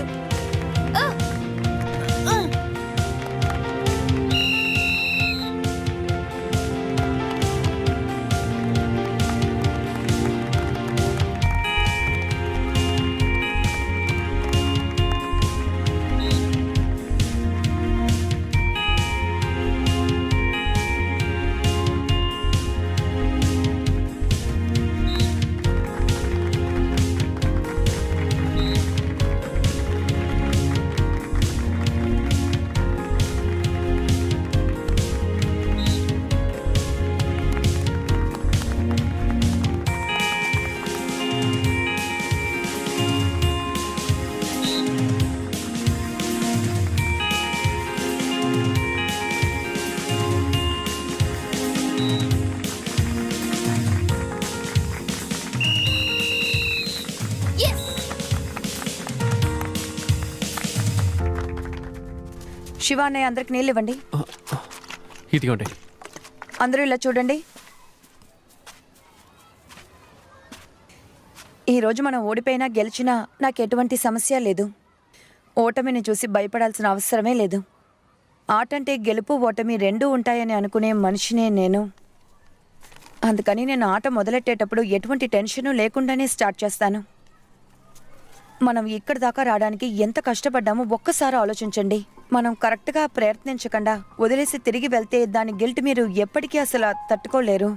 శివ అన్నయ్య, అందరికి నీళ్ళు ఇవ్వండి. ఇదిగోండి. అందరూ ఇలా చూడండి. ఈరోజు మనం ఓడిపోయినా గెలిచినా నాకు ఎటువంటి సమస్య లేదు. ఓటమిని చూసి భయపడాల్సిన అవసరమే లేదు. ఆట అంటే గెలుపు ఓటమి రెండూ ఉంటాయని అనుకునే మనిషినే నేను. అందుకని నేను ఆట మొదలెట్టేటప్పుడు ఎటువంటి టెన్షను లేకుండానే స్టార్ట్ చేస్తాను. మనం ఇక్కడి దాకా రావడానికి ఎంత కష్టపడ్డామో ఒక్కసారి ఆలోచించండి. మనం కరెక్ట్గా ప్రయత్నించకుండా వదిలేసి తిరిగి వెళ్తే దాని గిల్ట్ మీరు ఎప్పటికీ అసలు తట్టుకోలేరు.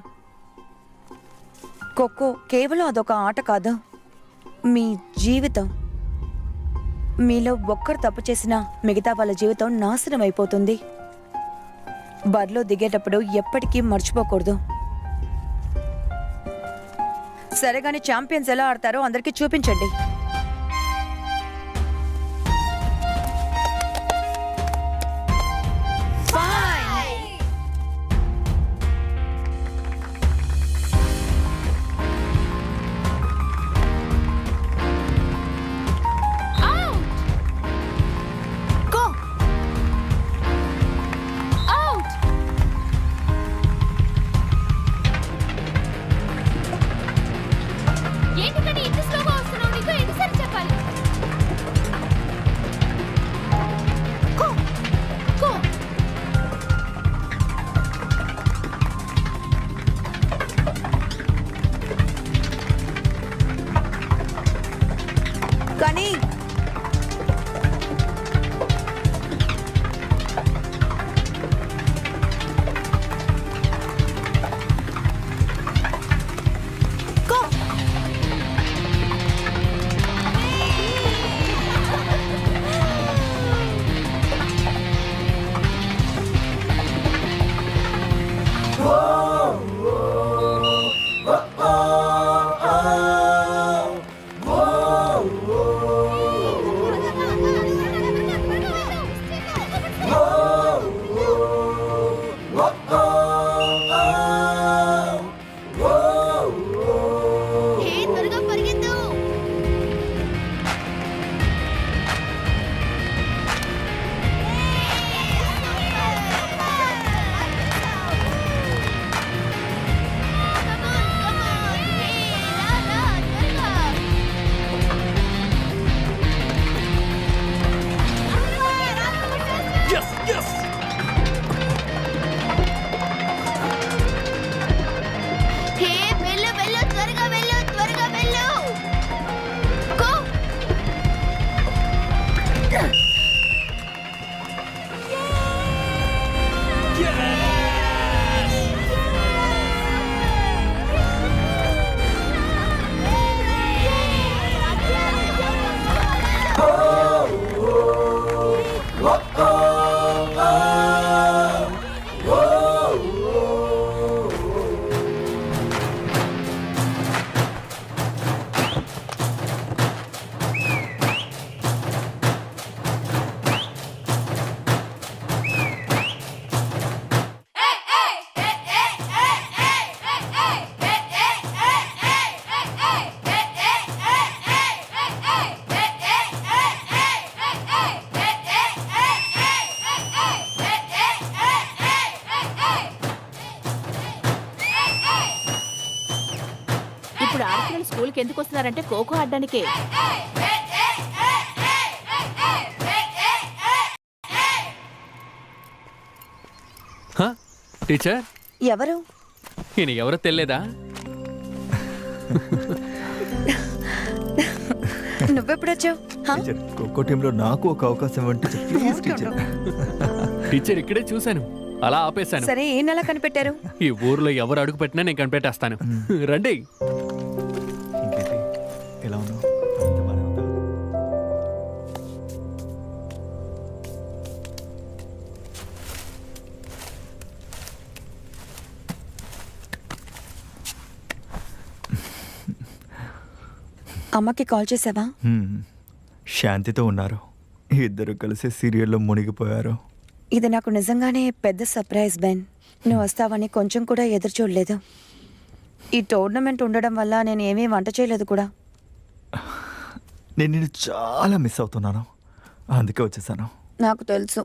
ఖోఖో కేవలం అదొక ఆట కాదు, మీ జీవితం. మీలో ఒక్కరు తప్పు చేసినా మిగతా వాళ్ళ జీవితం నాశనం అయిపోతుంది. బరిలో దిగేటప్పుడు ఎప్పటికీ మర్చిపోకూడదు. సరే గాని ఛాంపియన్స్ ఎలా ఆడతారో అందరికీ చూపించండి. ఇక్కడికి ఎందుకు వస్తున్నారంటే ఖోఖో ఆడడానికే. హ? టీచర్ ఎవరు? ఈయన ఎవరో తెలియదా? నువ్వెప్పుడొచ్చావు? టీచర్ ఖోఖో టీంలో నాకు ఒక అవకాశం ఇవ్వండి టీచర్, ప్లీజ్ టీచర్. టీచర్ ఇక్కడే చూశాను, అలా ఆపేశాను. సరే ఏం ఎలా కనిపెట్టారు? ఈ ఊర్లో ఎవరు అడుగు పెట్టినా నేను కనిపెట్టేస్తాను. రండి. ఇంకేంటి, ఎలా ఉన్నావు? అంతా బాగానే ఉందా? అమ్మకి కాల్ చేసావా? శాంతితో ఉన్నారు, ఇద్దరు కలిసి సీరియల్లో మునిగిపోయారు. ఇది నాకు నిజంగానే పెద్ద సర్ప్రైజ్ బెన్. నువ్వు వస్తావని కొంచెం కూడా ఎదురు చూడలేదు. ఈ టోర్నమెంట్ ఉండడం వల్ల నేను ఏమీ వంట చేయలేదు కూడా. నేను నిన్ను చాలా మిస్ అవుతున్నాను, అందుకే వచ్చేసాను. నాకు తెలుసు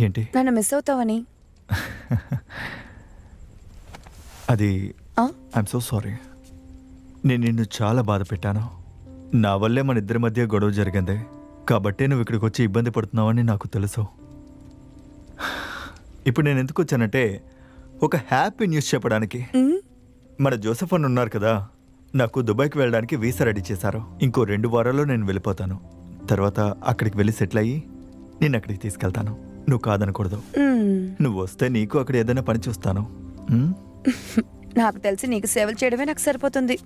ఏంటి? నన్ను మిస్ అవుతావని. అది ఆ? I'm so sorry. నేను నిన్ను చాలా బాధ పెట్టాను. నా వల్లే మన ఇద్దరి మధ్య గొడవ జరిగింది, కాబట్టే నువ్వు ఇక్కడికి వచ్చి ఇబ్బంది పడుతున్నావని నాకు తెలుసు. ఇప్పుడు నేను ఎందుకు వచ్చానంటే ఒక హ్యాపీ న్యూస్ చెప్పడానికి. మన జోసెఫ్ అన్న ఉన్నారు కదా, నాకు దుబాయ్కి వెళ్ళడానికి వీసా రెడీ చేశారు. ఇంకో 2 వారాల్లో నేను వెళ్ళిపోతాను. తర్వాత అక్కడికి వెళ్ళి సెటిల్ అయ్యి నేను అక్కడికి తీసుకెళ్తాను. నువ్వు కాదనకూడదు. నువ్వు వస్తే నీకు అక్కడ ఏదైనా పని చూస్తాను. నాకు తెలిసి నీకు సేవలు చేయడమే నాకు సరిపోతుంది.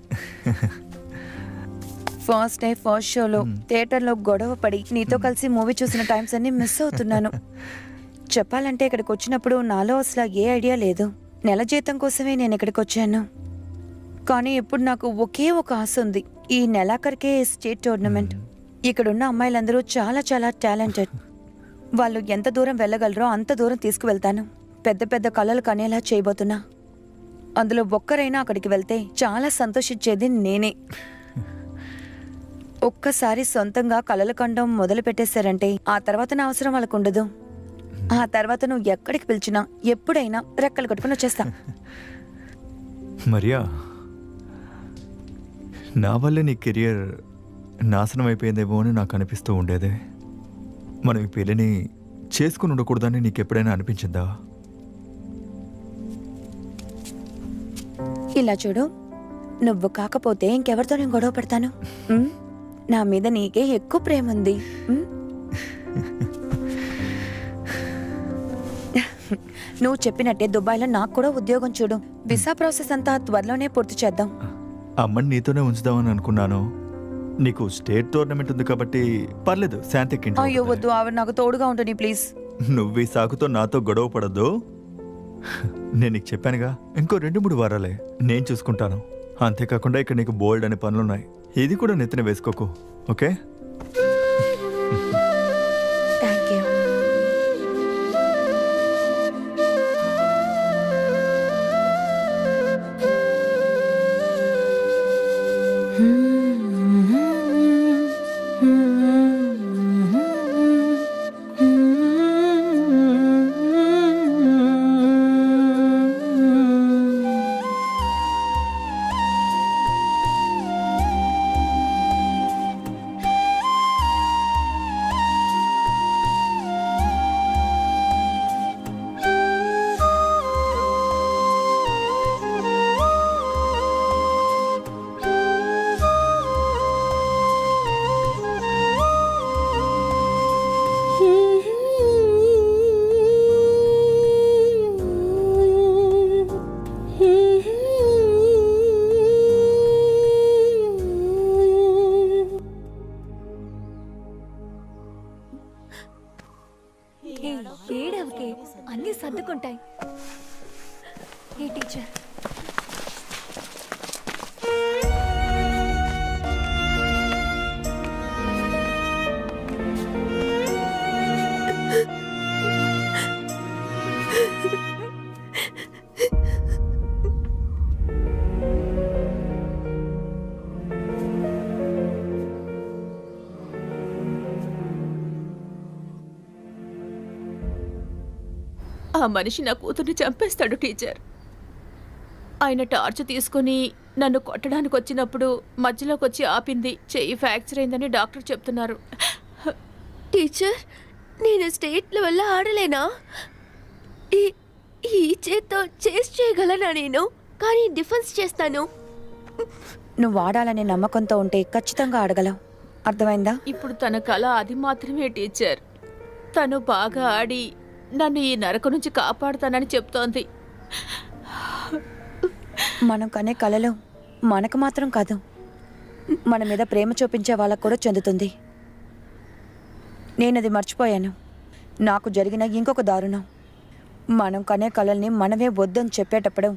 ఫస్ట్ డే ఫస్ట్ షోలో థియేటర్లో గొడవ పడి నీతో కలిసి మూవీ చూసిన టైమ్స్ అన్ని మిస్ అవుతున్నాను. చెప్పాలంటే ఇక్కడికి వచ్చినప్పుడు నాలో అసలు ఏ ఐడియా లేదు. నెల జీతం కోసమే నేను ఇక్కడికి వచ్చాను. కానీ ఇప్పుడు నాకు ఒకే ఒక ఆశ ఉంది, ఈ నెలాఖరికే స్టేట్ టోర్నమెంట్. ఇక్కడున్న అమ్మాయిలందరూ చాలా చాలా టాలెంటెడ్. వాళ్ళు ఎంత దూరం వెళ్ళగలరో అంత దూరం తీసుకువెళ్తాను. పెద్ద పెద్ద కళలు కనేలా చేయబోతున్నా. అందులో ఒక్కరైనా అక్కడికి వెళ్తే చాలా సంతోషించేది నేనే. ఒక్కసారి సొంతంగా కలలు కండం మొదలు పెట్టేశారంటే ఆ తర్వాత నా అవసరం వాళ్ళకు ఉండదు. ఆ తర్వాత నువ్వు ఎక్కడికి పిలిచినా ఎప్పుడైనా రెక్కలు కట్టుకుని వచ్చేస్తా. మరియా, నా వల్లే నీ కెరియర్ నాశనం అయిపోయిందేమో అని నాకు అనిపిస్తూ ఉండేదే. మనం ఈ పెళ్ళిని చేసుకుని ఉండకూడదని నీకు ఎప్పుడైనా అనిపించిందా? ఇలా చూడు, నువ్వు కాకపోతే ఇంకెవరితో నేను గొడవ పడతాను? నా మీద నీకే ఎక్కువ ప్రేమ ఉంది. నువ్వు చెప్పినట్టే దుబాయ్లో నాకు కూడా ఉద్యోగం చూడు. వీసా ప్రాసెస్ అంతా త్వరలోనే పూర్తి చేద్దాం. అమ్మని నీతోనే ఉంచుదామని అనుకున్నాను. నీకు స్టేట్ టోర్నమెంట్ ఉంది కాబట్టి పర్లేదు, శాంతికి. అయ్యో వద్దు, ఆవిడ నాకు తోడుగా ఉంటుంది ప్లీజ్. నువ్వు ఈ సాకుతో నాతో గొడవ పడద్దు. నేను నీకు చెప్పానుగా, ఇంకో 2-3 వారాలే నేను చూసుకుంటాను. అంతేకాకుండా ఇక్కడ నీకు బోల్డ్ అనే పనులున్నాయి, ఇది కూడా నెత్తిన వేసుకోకు, ఓకే? Thank you. ఏడవకే, అన్నీ సర్దుకుంటాయి. ఏ టీచర్, ఆ మనిషి నా కూతుర్ని చంపేస్తాడు టీచర్. ఆయన టార్చ్ తీసుకుని నన్ను కొట్టడానికి వచ్చినప్పుడు మధ్యలోకి వచ్చి ఆపింది. చెయ్యి ఫ్రాక్చర్ అయిందని డాక్టర్ చెప్తున్నారు. టీచర్, నేను స్టేట్ లెవెల్లో ఆడలేనా? ఈ చేత్తో చేసి చేయగలనా నేను? కానీ డిఫెన్స్ చేస్తాను. నువ్వు ఆడాలనే నమ్మకంతో ఉంటే ఖచ్చితంగా ఆడగలవు. అర్థమైందా? ఇప్పుడు తన కళ అది మాత్రమే టీచర్. తను బాగా ఆడి నన్ను ఈ నరక నుంచి కాపాడుతానని చెప్తోంది. మనం కనే కళలో మనకు మాత్రం కాదు, మన మీద ప్రేమ చూపించే వాళ్ళకు కూడా చెందుతుంది. నేనది మర్చిపోయాను. నాకు జరిగిన ఇంకొక దారుణం. మనం కనే కళల్ని మనమే వద్దని చెప్పేటప్పుడు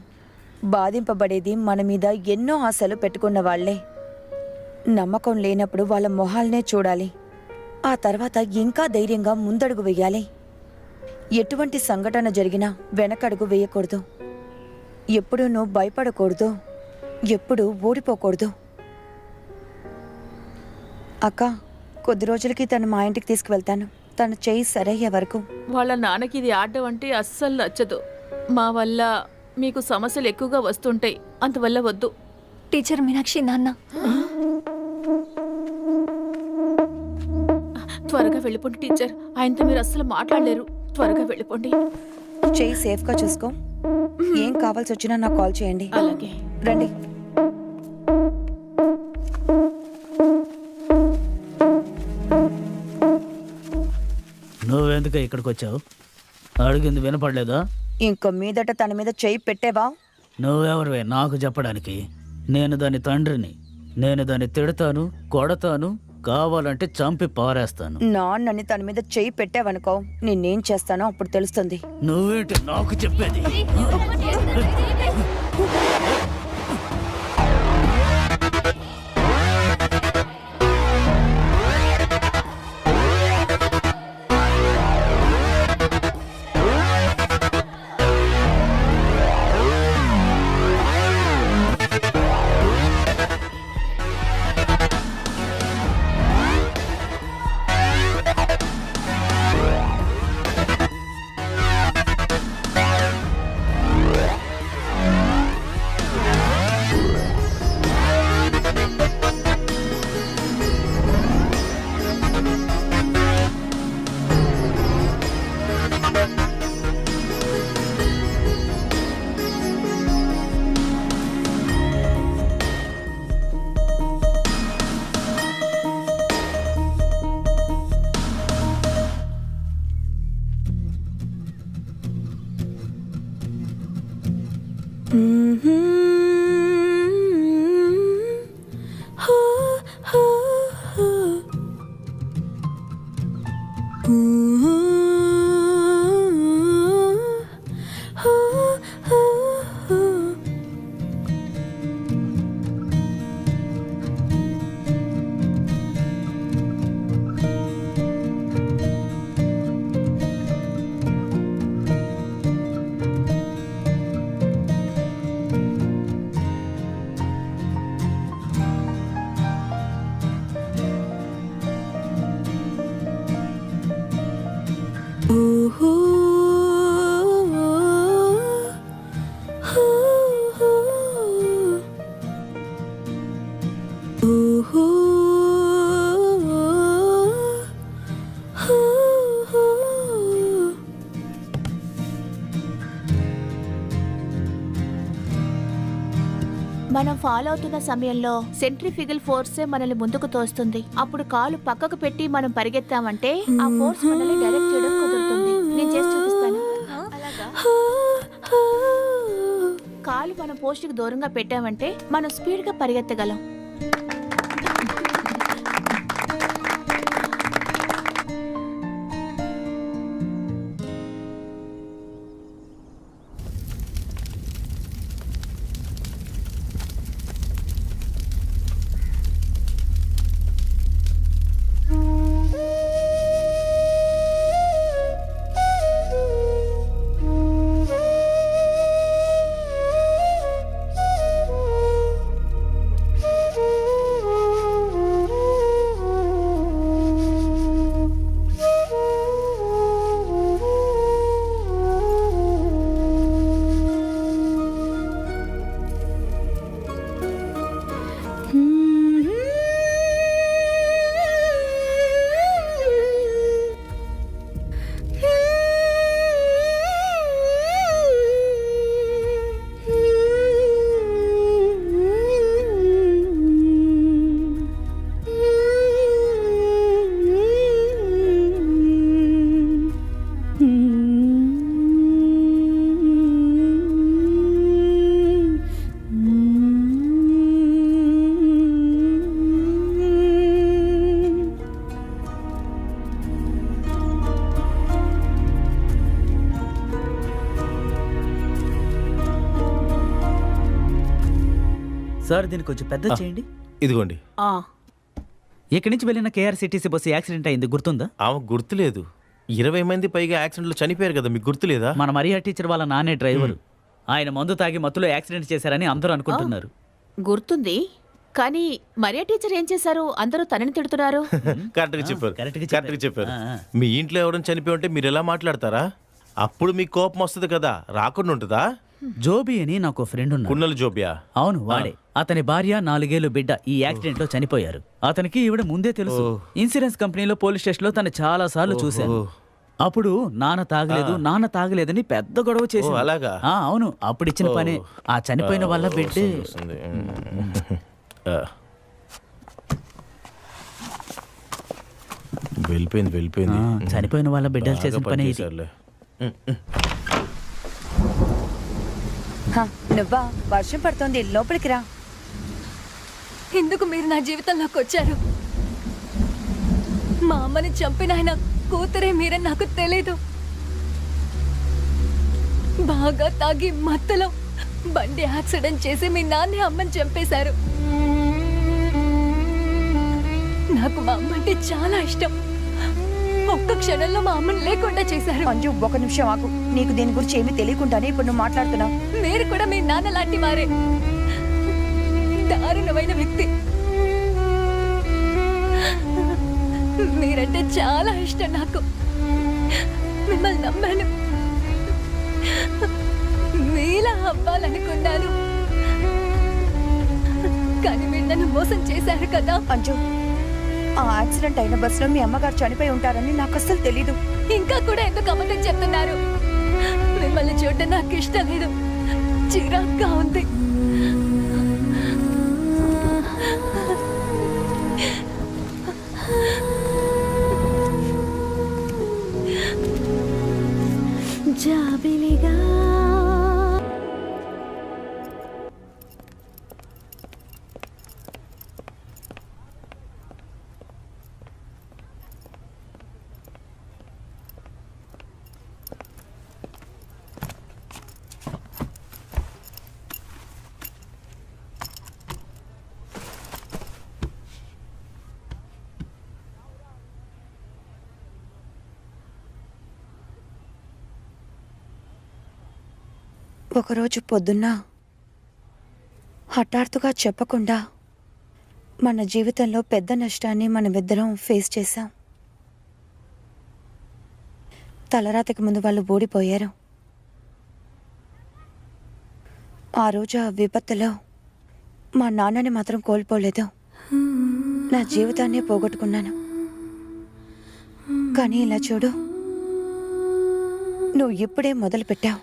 బాధింపబడేది మన మీద ఎన్నో ఆశలు పెట్టుకున్న వాళ్లే. నమ్మకం లేనప్పుడు వాళ్ళ మొహాల్నే చూడాలి. ఆ తర్వాత ఇంకా ధైర్యంగా ముందడుగు వేయాలి. ఎటువంటి సంఘటన జరిగినా వెనకడుగు వేయకూడదు. ఎప్పుడూ నువ్వు భయపడకూడదు. ఎప్పుడూ ఓడిపోకూడదు. అక్క, కొద్ది రోజులకి తను మా ఇంటికి తీసుకువెళ్తాను. తన చేయి సరయ్యే వరకు. వాళ్ళ నాన్నకి ఇది ఆడడం అంటే అస్సలు నచ్చదు. మా వల్ల మీకు సమస్యలు ఎక్కువగా వస్తుంటాయి, అందువల్ల వద్దు. టీచర్ మీనాక్షి నాన్న. త్వరగా వెళ్ళిపోండి టీచర్. ఆయనతో మీరు అస్సలు మాట్లాడలేరు. త్వరగా వెళ్ళిపోండి. చేయి సేఫ్గా చూసుకో. ఏం కావాల్సి వచ్చినా నాకు కాల్ చేయండి. అలాగే. రండి. నువ్వెందుకు ఇక్కడికి వచ్చావు? అడిగింది వినపడలేదా? ఇంకో మీదట తన మీద చేయి పెట్టేవా? నువ్వెవరివే నాకు చెప్పడానికి? నేను దాని తండ్రిని. నేను దాన్ని తిడతాను, కొడతాను, కావాలంటే చంపి పారేస్తాను. నాన్నని తన మీద చేయి పెట్టావనుకో, నేనేం చేస్తానో అప్పుడు తెలుస్తుంది. నువ్వేంటి నాకు చెప్పేది? మనం ఫాలో అవుతున్న సమయంలో సెంట్రిఫిగల్ ఫోర్సే మనల్ని ముందుకు తోస్తుంది. అప్పుడు కాలు పక్కకు పెట్టి మనం పరిగెత్తామంటే ఆ ఫోర్స్ మనల్ని డైరెక్ట్ చేయడం కుదురుతుంది. నేను చేసి చూపిస్తాను. కాలు మనం పోస్ట్కి దూరంగా పెట్టామంటే మనం స్పీడ్గా పరిగెత్తగలం. సార్ దీన్ని కొంచెం పెద్ద చేయండి. ఇదిగోండి. ఇక్కడి నుంచి వెళ్ళిన కేఆర్సిటీసీ బస్సు యాక్సిడెంట్ అయింది, గుర్తుందా? ఆమె గుర్తులేదు. 20 మంది పైగా యాక్సిడెంట్లో చనిపోయారు కదా, మీకు గుర్తులేదా? మన మరియా టీచర్ వాళ్ళ నాన్నే డ్రైవరు. ఆయన మందు తాగి మత్తులో యాక్సిడెంట్ చేశారని అందరూ అనుకుంటున్నారు. గుర్తుంది, కానీ మరియా టీచర్ ఏం చేశారు? అందరూ తనని తిడుతున్నారు. కరెక్ట్గా చెప్పారు, కరెక్ట్గా కరెక్ట్గా చెప్పారు. మీ ఇంట్లో ఎవరైనా చనిపోయి ఉంటే మీరు ఎలా మాట్లాడతారా? అప్పుడు మీకు కోపం వస్తుంది కదా, రాకుండా ఉంటుందా? జోబీ అని నాకు ఫ్రెండ్ ఉన్నాడు. కున్నలు జోబియా? అవును, వాడే. అతని భార్య 4 ఏళ్ల బిడ్డ ఈ యాక్సిడెంట్ లో చనిపోయారు. అతనికి ఈవిడ ముందే తెలుసు. ఇన్సూరెన్స్ కంపెనీలో పోలీస్ స్టేషన్ లో తను చాలా సార్లు చూశాను. అప్పుడు నాన్న తాగలేదని పెద్ద గొడవ చేసి. అలాగా? అవును, అప్పుడు ఇచ్చిన పనే ఆ చనిపోయిన వాళ్ళ బిడ్డే. వెళ్ళిపోయింది. చనిపోయిన వాళ్ళ బిడ్డలు చేసిన పనే ఇది. నువ్వా? వర్షం పడుతోంది, లోపలికి రా. ఎందుకు మీరు నా జీవితంలోకి వచ్చారు? మా అమ్మని చంపిన ఆయన కూతురే మీరని నాకు తెలీదు. బాగా తాగి మత్తులో బండి యాక్సిడెంట్ చేసి మీ నాన్నే అమ్మని చంపేశారు. నాకు మా అమ్మ అంటే చాలా ఇష్టం. ఒక్క క్షణంలో మా అమ్మని లేకుండా చేశారు. అంజు, ఒక నిమిషం ఆగు. నీకు దీని గురించి ఏమీ తెలియకుండానే ఇప్పుడు నువ్వు మాట్లాడుతున్నావు. మీరు కూడా మీ నాన్న లాంటి వారే. దారుణమైన వ్యక్తి. మీరంటే చాలా ఇష్టం నాకు. మిమ్మల్ని నమ్మాను, మీలా అవ్వాలనుకున్నాను, కానీ మీరు నన్ను మోసం చేశారు కదా. అంజు, ఆ యాక్సిడెంట్ అయిన బస్సులో మీ అమ్మగారు చనిపోయి ఉంటారని నాకు అస్సలు తెలీదు. ఇంకా కూడా ఎందుకు అబద్ధం చెప్తున్నారు? మిమ్మల్ని చూడటం నాకు ఇష్టం లేదు, చిరాగ్గా ఉంది. జాబిలిగా ఒకరోజు పొద్దున్న హఠాత్తుగా చెప్పకుండా మన జీవితంలో పెద్ద నష్టాన్ని మనమిద్దరం ఫేస్ చేశాం. తలరాతకి ముందు వాళ్ళు ఓడిపోయారు. ఆ రోజు ఆ విపత్తులో మా నాన్నని మాత్రం కోల్పోలేదు. నా జీవితాన్నే పోగొట్టుకున్నాను. కానీ ఇలా చూడు, నువ్వు ఇప్పుడే మొదలు పెట్టావు.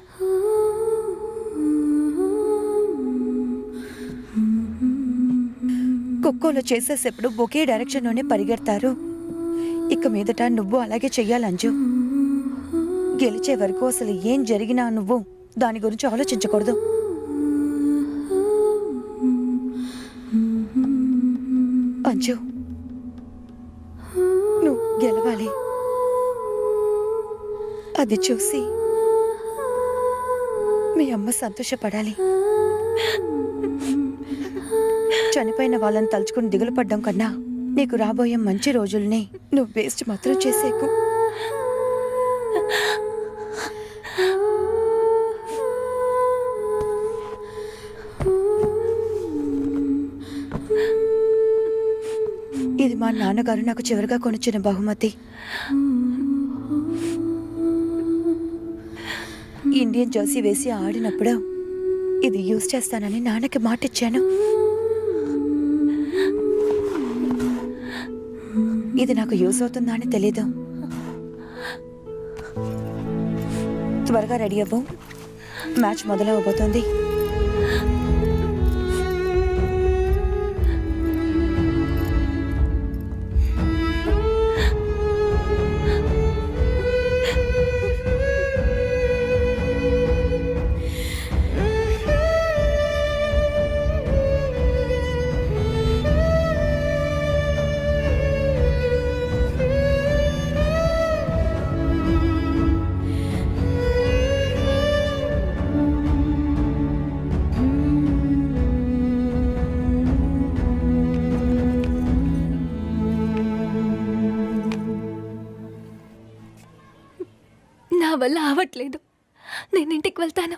ఖోఖోలో చేసేసేప్పుడు ఒకే డైరెక్షన్లోనే పరిగెడతారు. ఇక మీదట నువ్వు అలాగే చెయ్యాలంజు. గెలిచే వరకు అసలు ఏం జరిగినా నువ్వు దాని గురించి ఆలోచించకూడదు. అంజు, నువ్వు గెలవాలి. అది చూసి మీ అమ్మ సంతోషపడాలి. చనిపోయిన వాళ్ళని తలుచుకుని దిగులు పడ్డం కన్నా నీకు రాబోయే మంచి రోజుల్ని నువ్వు వేస్ట్ మాత్రం చేసేకు. ఇది మా నాన్నగారు నాకు చివరిగా కొనిచ్చిన బహుమతి. ఇండియన్ జెర్సీ వేసి ఆడినప్పుడు ఇది యూజ్ చేస్తానని నాన్నకి మాటిచ్చాను. ఇది నాకు యూజ్ అవుతుందా అని తెలీదు. త్వరగా రెడీ అవ్వు, మ్యాచ్ మొదలవబోతోంది. వల్ల అవ్వట్లేదు. నేను ఇంటికి వెళ్తాను.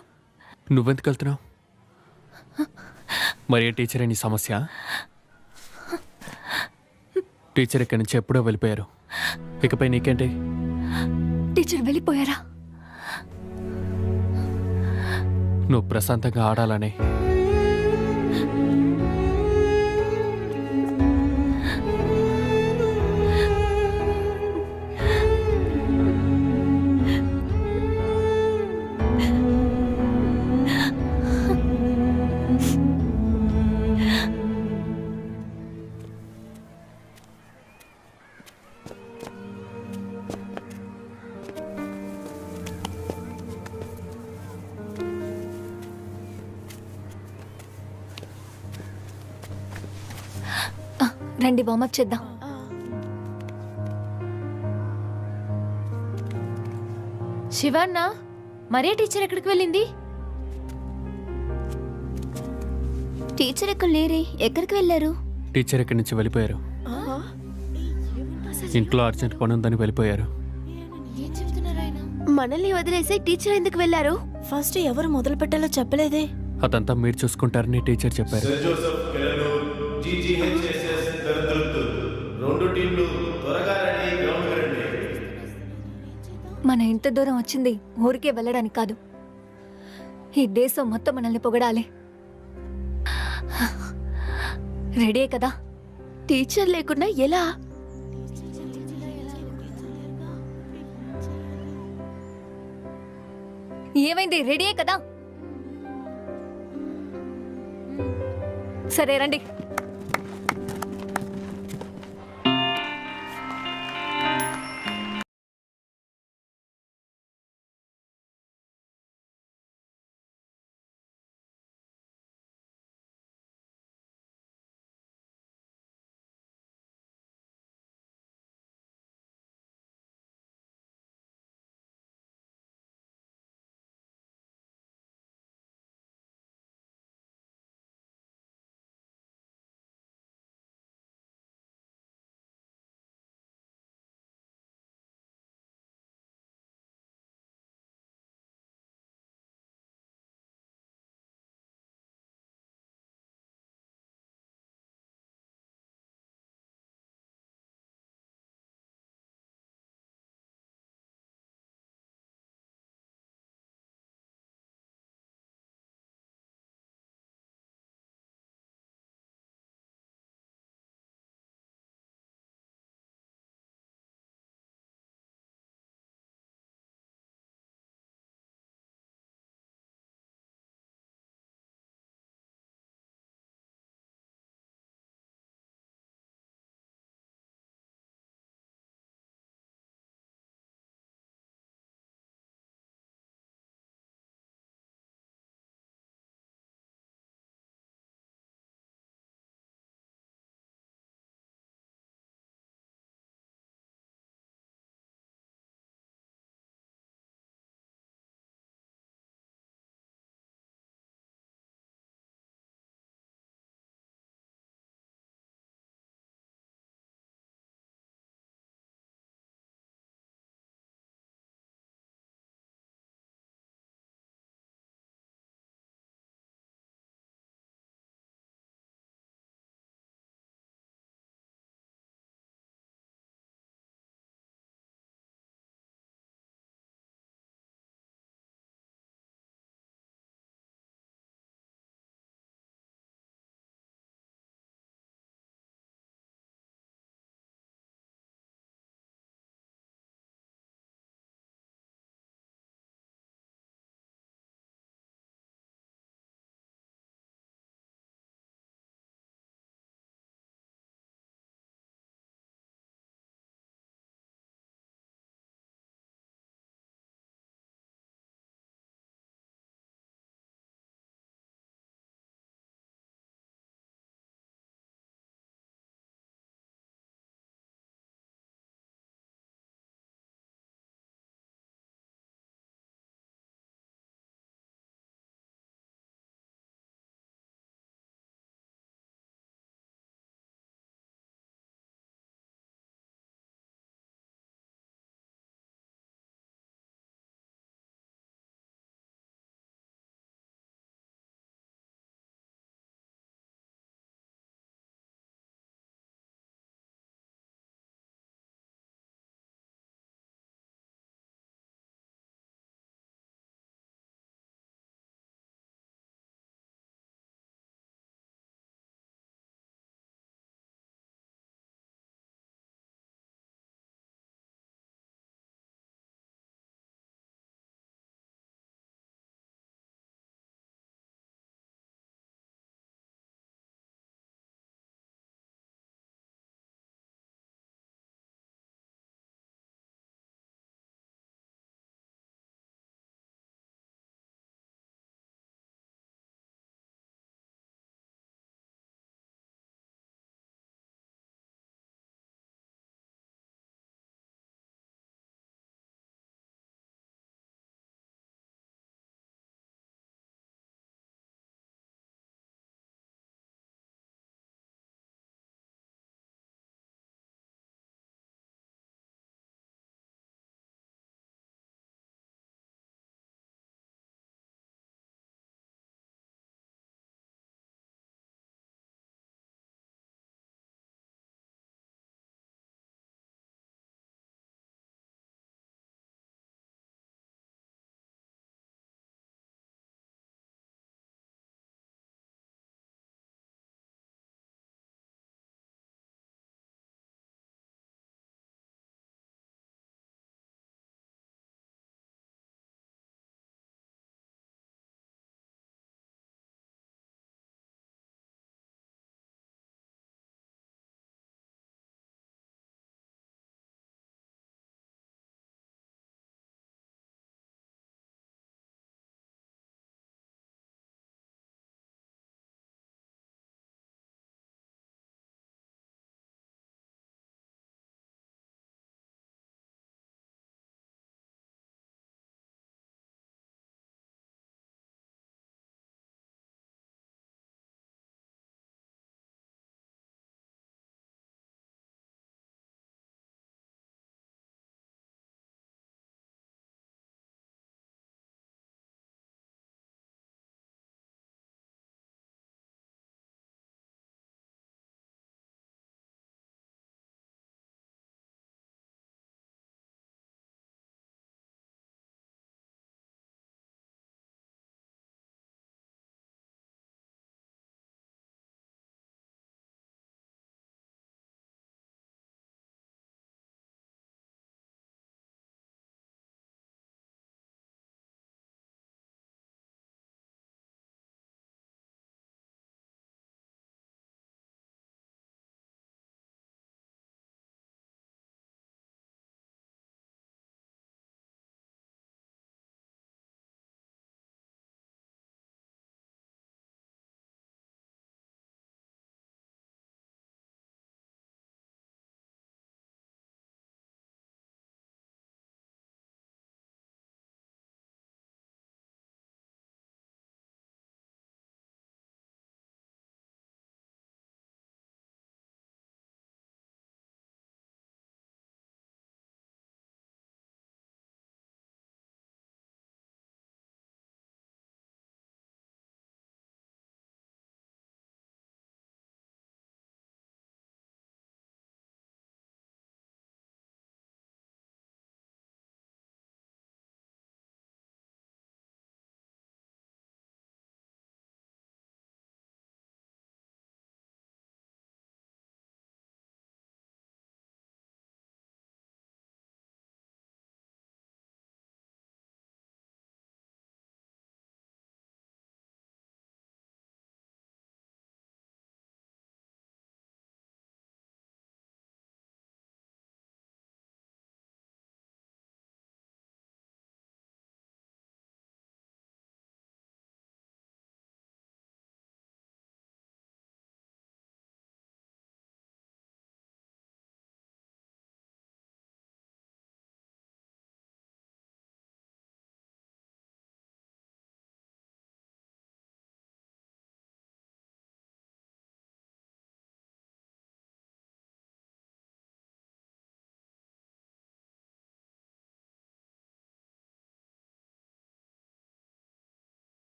నువ్వెందుకు వెళ్తున్నావు? మరి ఏ టీచర్ నీ సమస్య? టీచర్ ఇక్కడి నుంచి ఎప్పుడో వెళ్ళిపోయారు. ఇకపై నీకేంటి? టీచర్ వెళ్ళిపోయారా? నువ్వు ప్రశాంతంగా ఆడాలని. రండి వార్మప్ చేద్దాం. శివన్న, మరే టీచర్ ఎక్కడికి వెళ్ళింది? టీచర్ ఎక్కడ లేరే, ఎక్కడికి వెళ్ళారు? టీచర్ ఇక్కడి నుంచి వెళ్ళిపోయారు. ఇంట్లో అర్జెంట్ పని ఉందని వెళ్ళిపోయారు. ఏం చెప్తున్నారు ఆయన? మనల్ని వదిలేసి టీచర్ ఎందుకు వెళ్ళారు? ఫస్ట్ ఎవరు మొదలు పెట్టాలో చెప్పలేదే. అదంతా మీరు చూసుకుంటారని టీచర్ చెప్పారు. మన ఇంత దూరం వచ్చింది ఊరికే వెళ్ళడానికి కాదు. ఈ దేశం మొత్తం మనల్ని పొగడాలి. రెడీ కదా? టీచర్ లేకుండా ఎలా? ఏమైంది? రెడీ కదా? సరే రండి.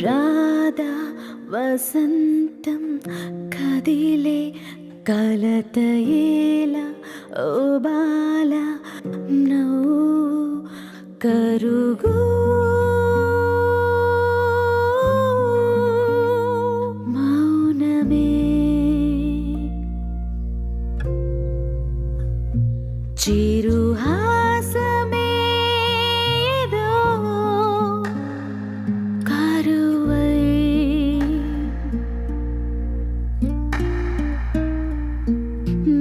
రాధా వసంతం కదిలే కలతయేలా ఓ బాల నవ్వు కరుగు మౌనమే చిరుహాసమే ఏదో కరువై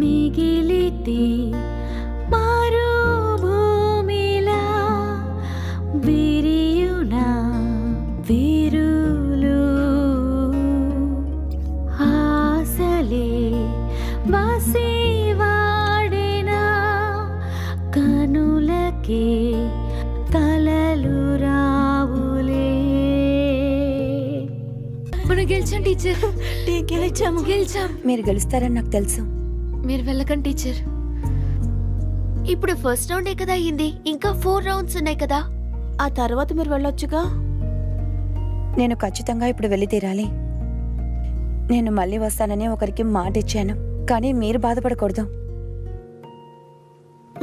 మిగిలితే మరుభూమిలా విరియునా విరులు ఆశలే వసివాడినా కనులకే కలలు రావులే. మనం గెలిచాం టీచర్. గెలిచాం. మీరు గెలుస్తారని నాకు తెలుసు. మీరు వెళ్ళకండి టీచర్. ఇప్పుడు ఫస్ట్ రౌండే కదా అయ్యింది, ఇంకా 4 రౌండ్స్ ఉన్నాయి కదా. ఆ తర్వాత మీరు వెళ్ళొచ్చుగా. నేను ఖచ్చితంగా ఇప్పుడు వెళ్ళి తీరాలి. నేను మళ్ళీ వస్తానని ఒకరికి మాట ఇచ్చాను, కానీ మీరు బాధపడకూడదు.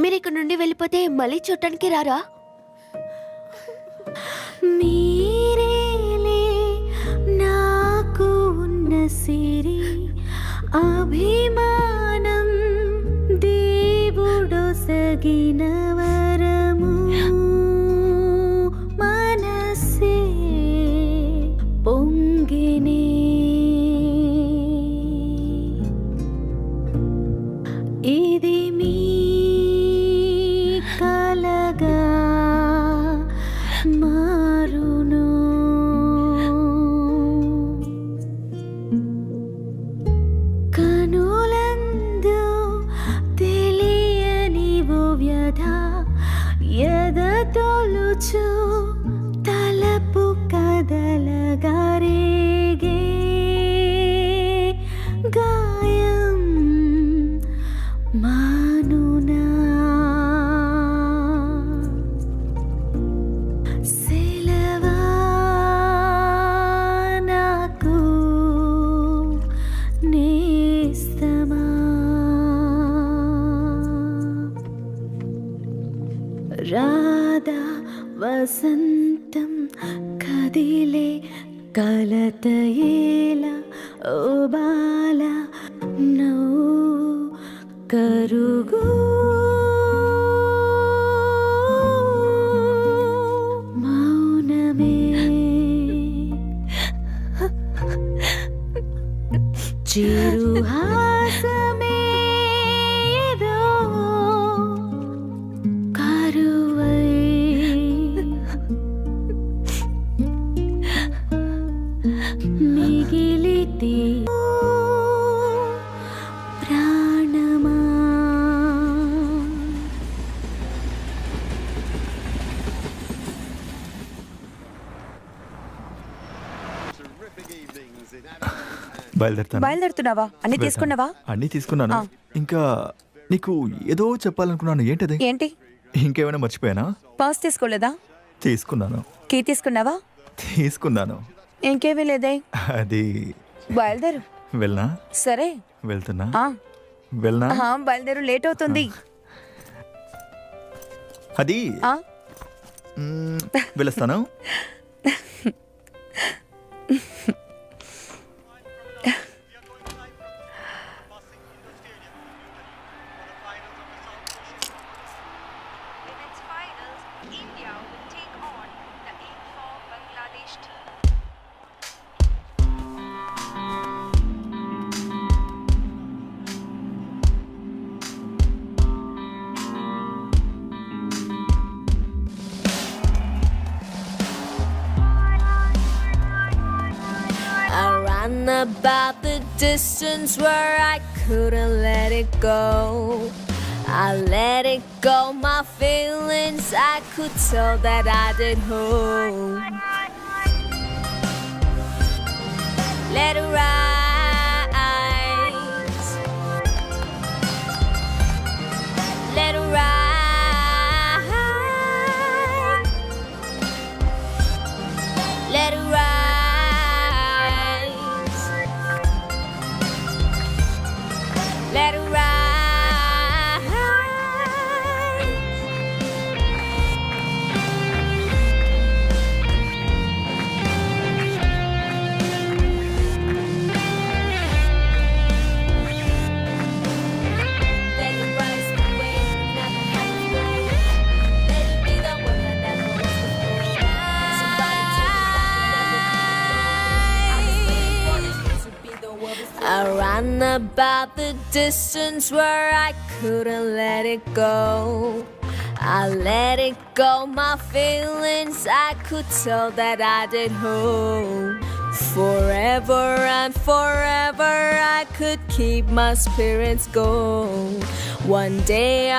మీరు ఇక్కడ నుండి వెళ్ళిపోతే మళ్ళీ చూడటానికి రారా? మీరేలే నాకు ఉన్న సిరి అభిమానం దేవుడొసగిన వరము మనసే పొంగినే ఇది మీ కలగా మారును. కనులందు తెలియని ఓ వ్యధ ఎద తొలుచు తలపు కదలగారేగే గాయం మానునా సెలవా నాకు నేస్తమా రాధా వసంతం కదిలే కలతయేలా ఓ బాల నవ్వు కరుగు మౌనమే చిరుహాసమే ఏదో కరువై మిగిలితే ప్రాణమా. బయలుదేరుతున్నావా? అన్ని తీసుకున్నావా? అన్నీ తీసుకున్నాను. ఇంకా నీకు ఏదో చెప్పాలనుకున్నాను. ఏంటది? ఏంటి? ఇంకేమైనా మర్చిపోయానా? పాస్ తీసుకోలేదా? తీసుకున్నాను. కీ తీసుకున్నావా? తీసుకున్నాను. ఇంకేమీ లేదే. అది బయలుదేరు. వెళ్ళనా? సరే. వెళ్తున్నా. ఆ, వెళ్ళనా? బయలుదేరు, లేట్ అవుతుంది. అది ఆ, వెళ్ళొస్తాను. I ran about the distance where I couldn't let it go. I let it go, my feelings, I could tell that I did hold. Let it rise, let it rise, let it rise. Something about the distance where I couldn't let it go. I let it go, my feelings, I could tell that I did hold. Forever and forever I could keep my spirits going. One day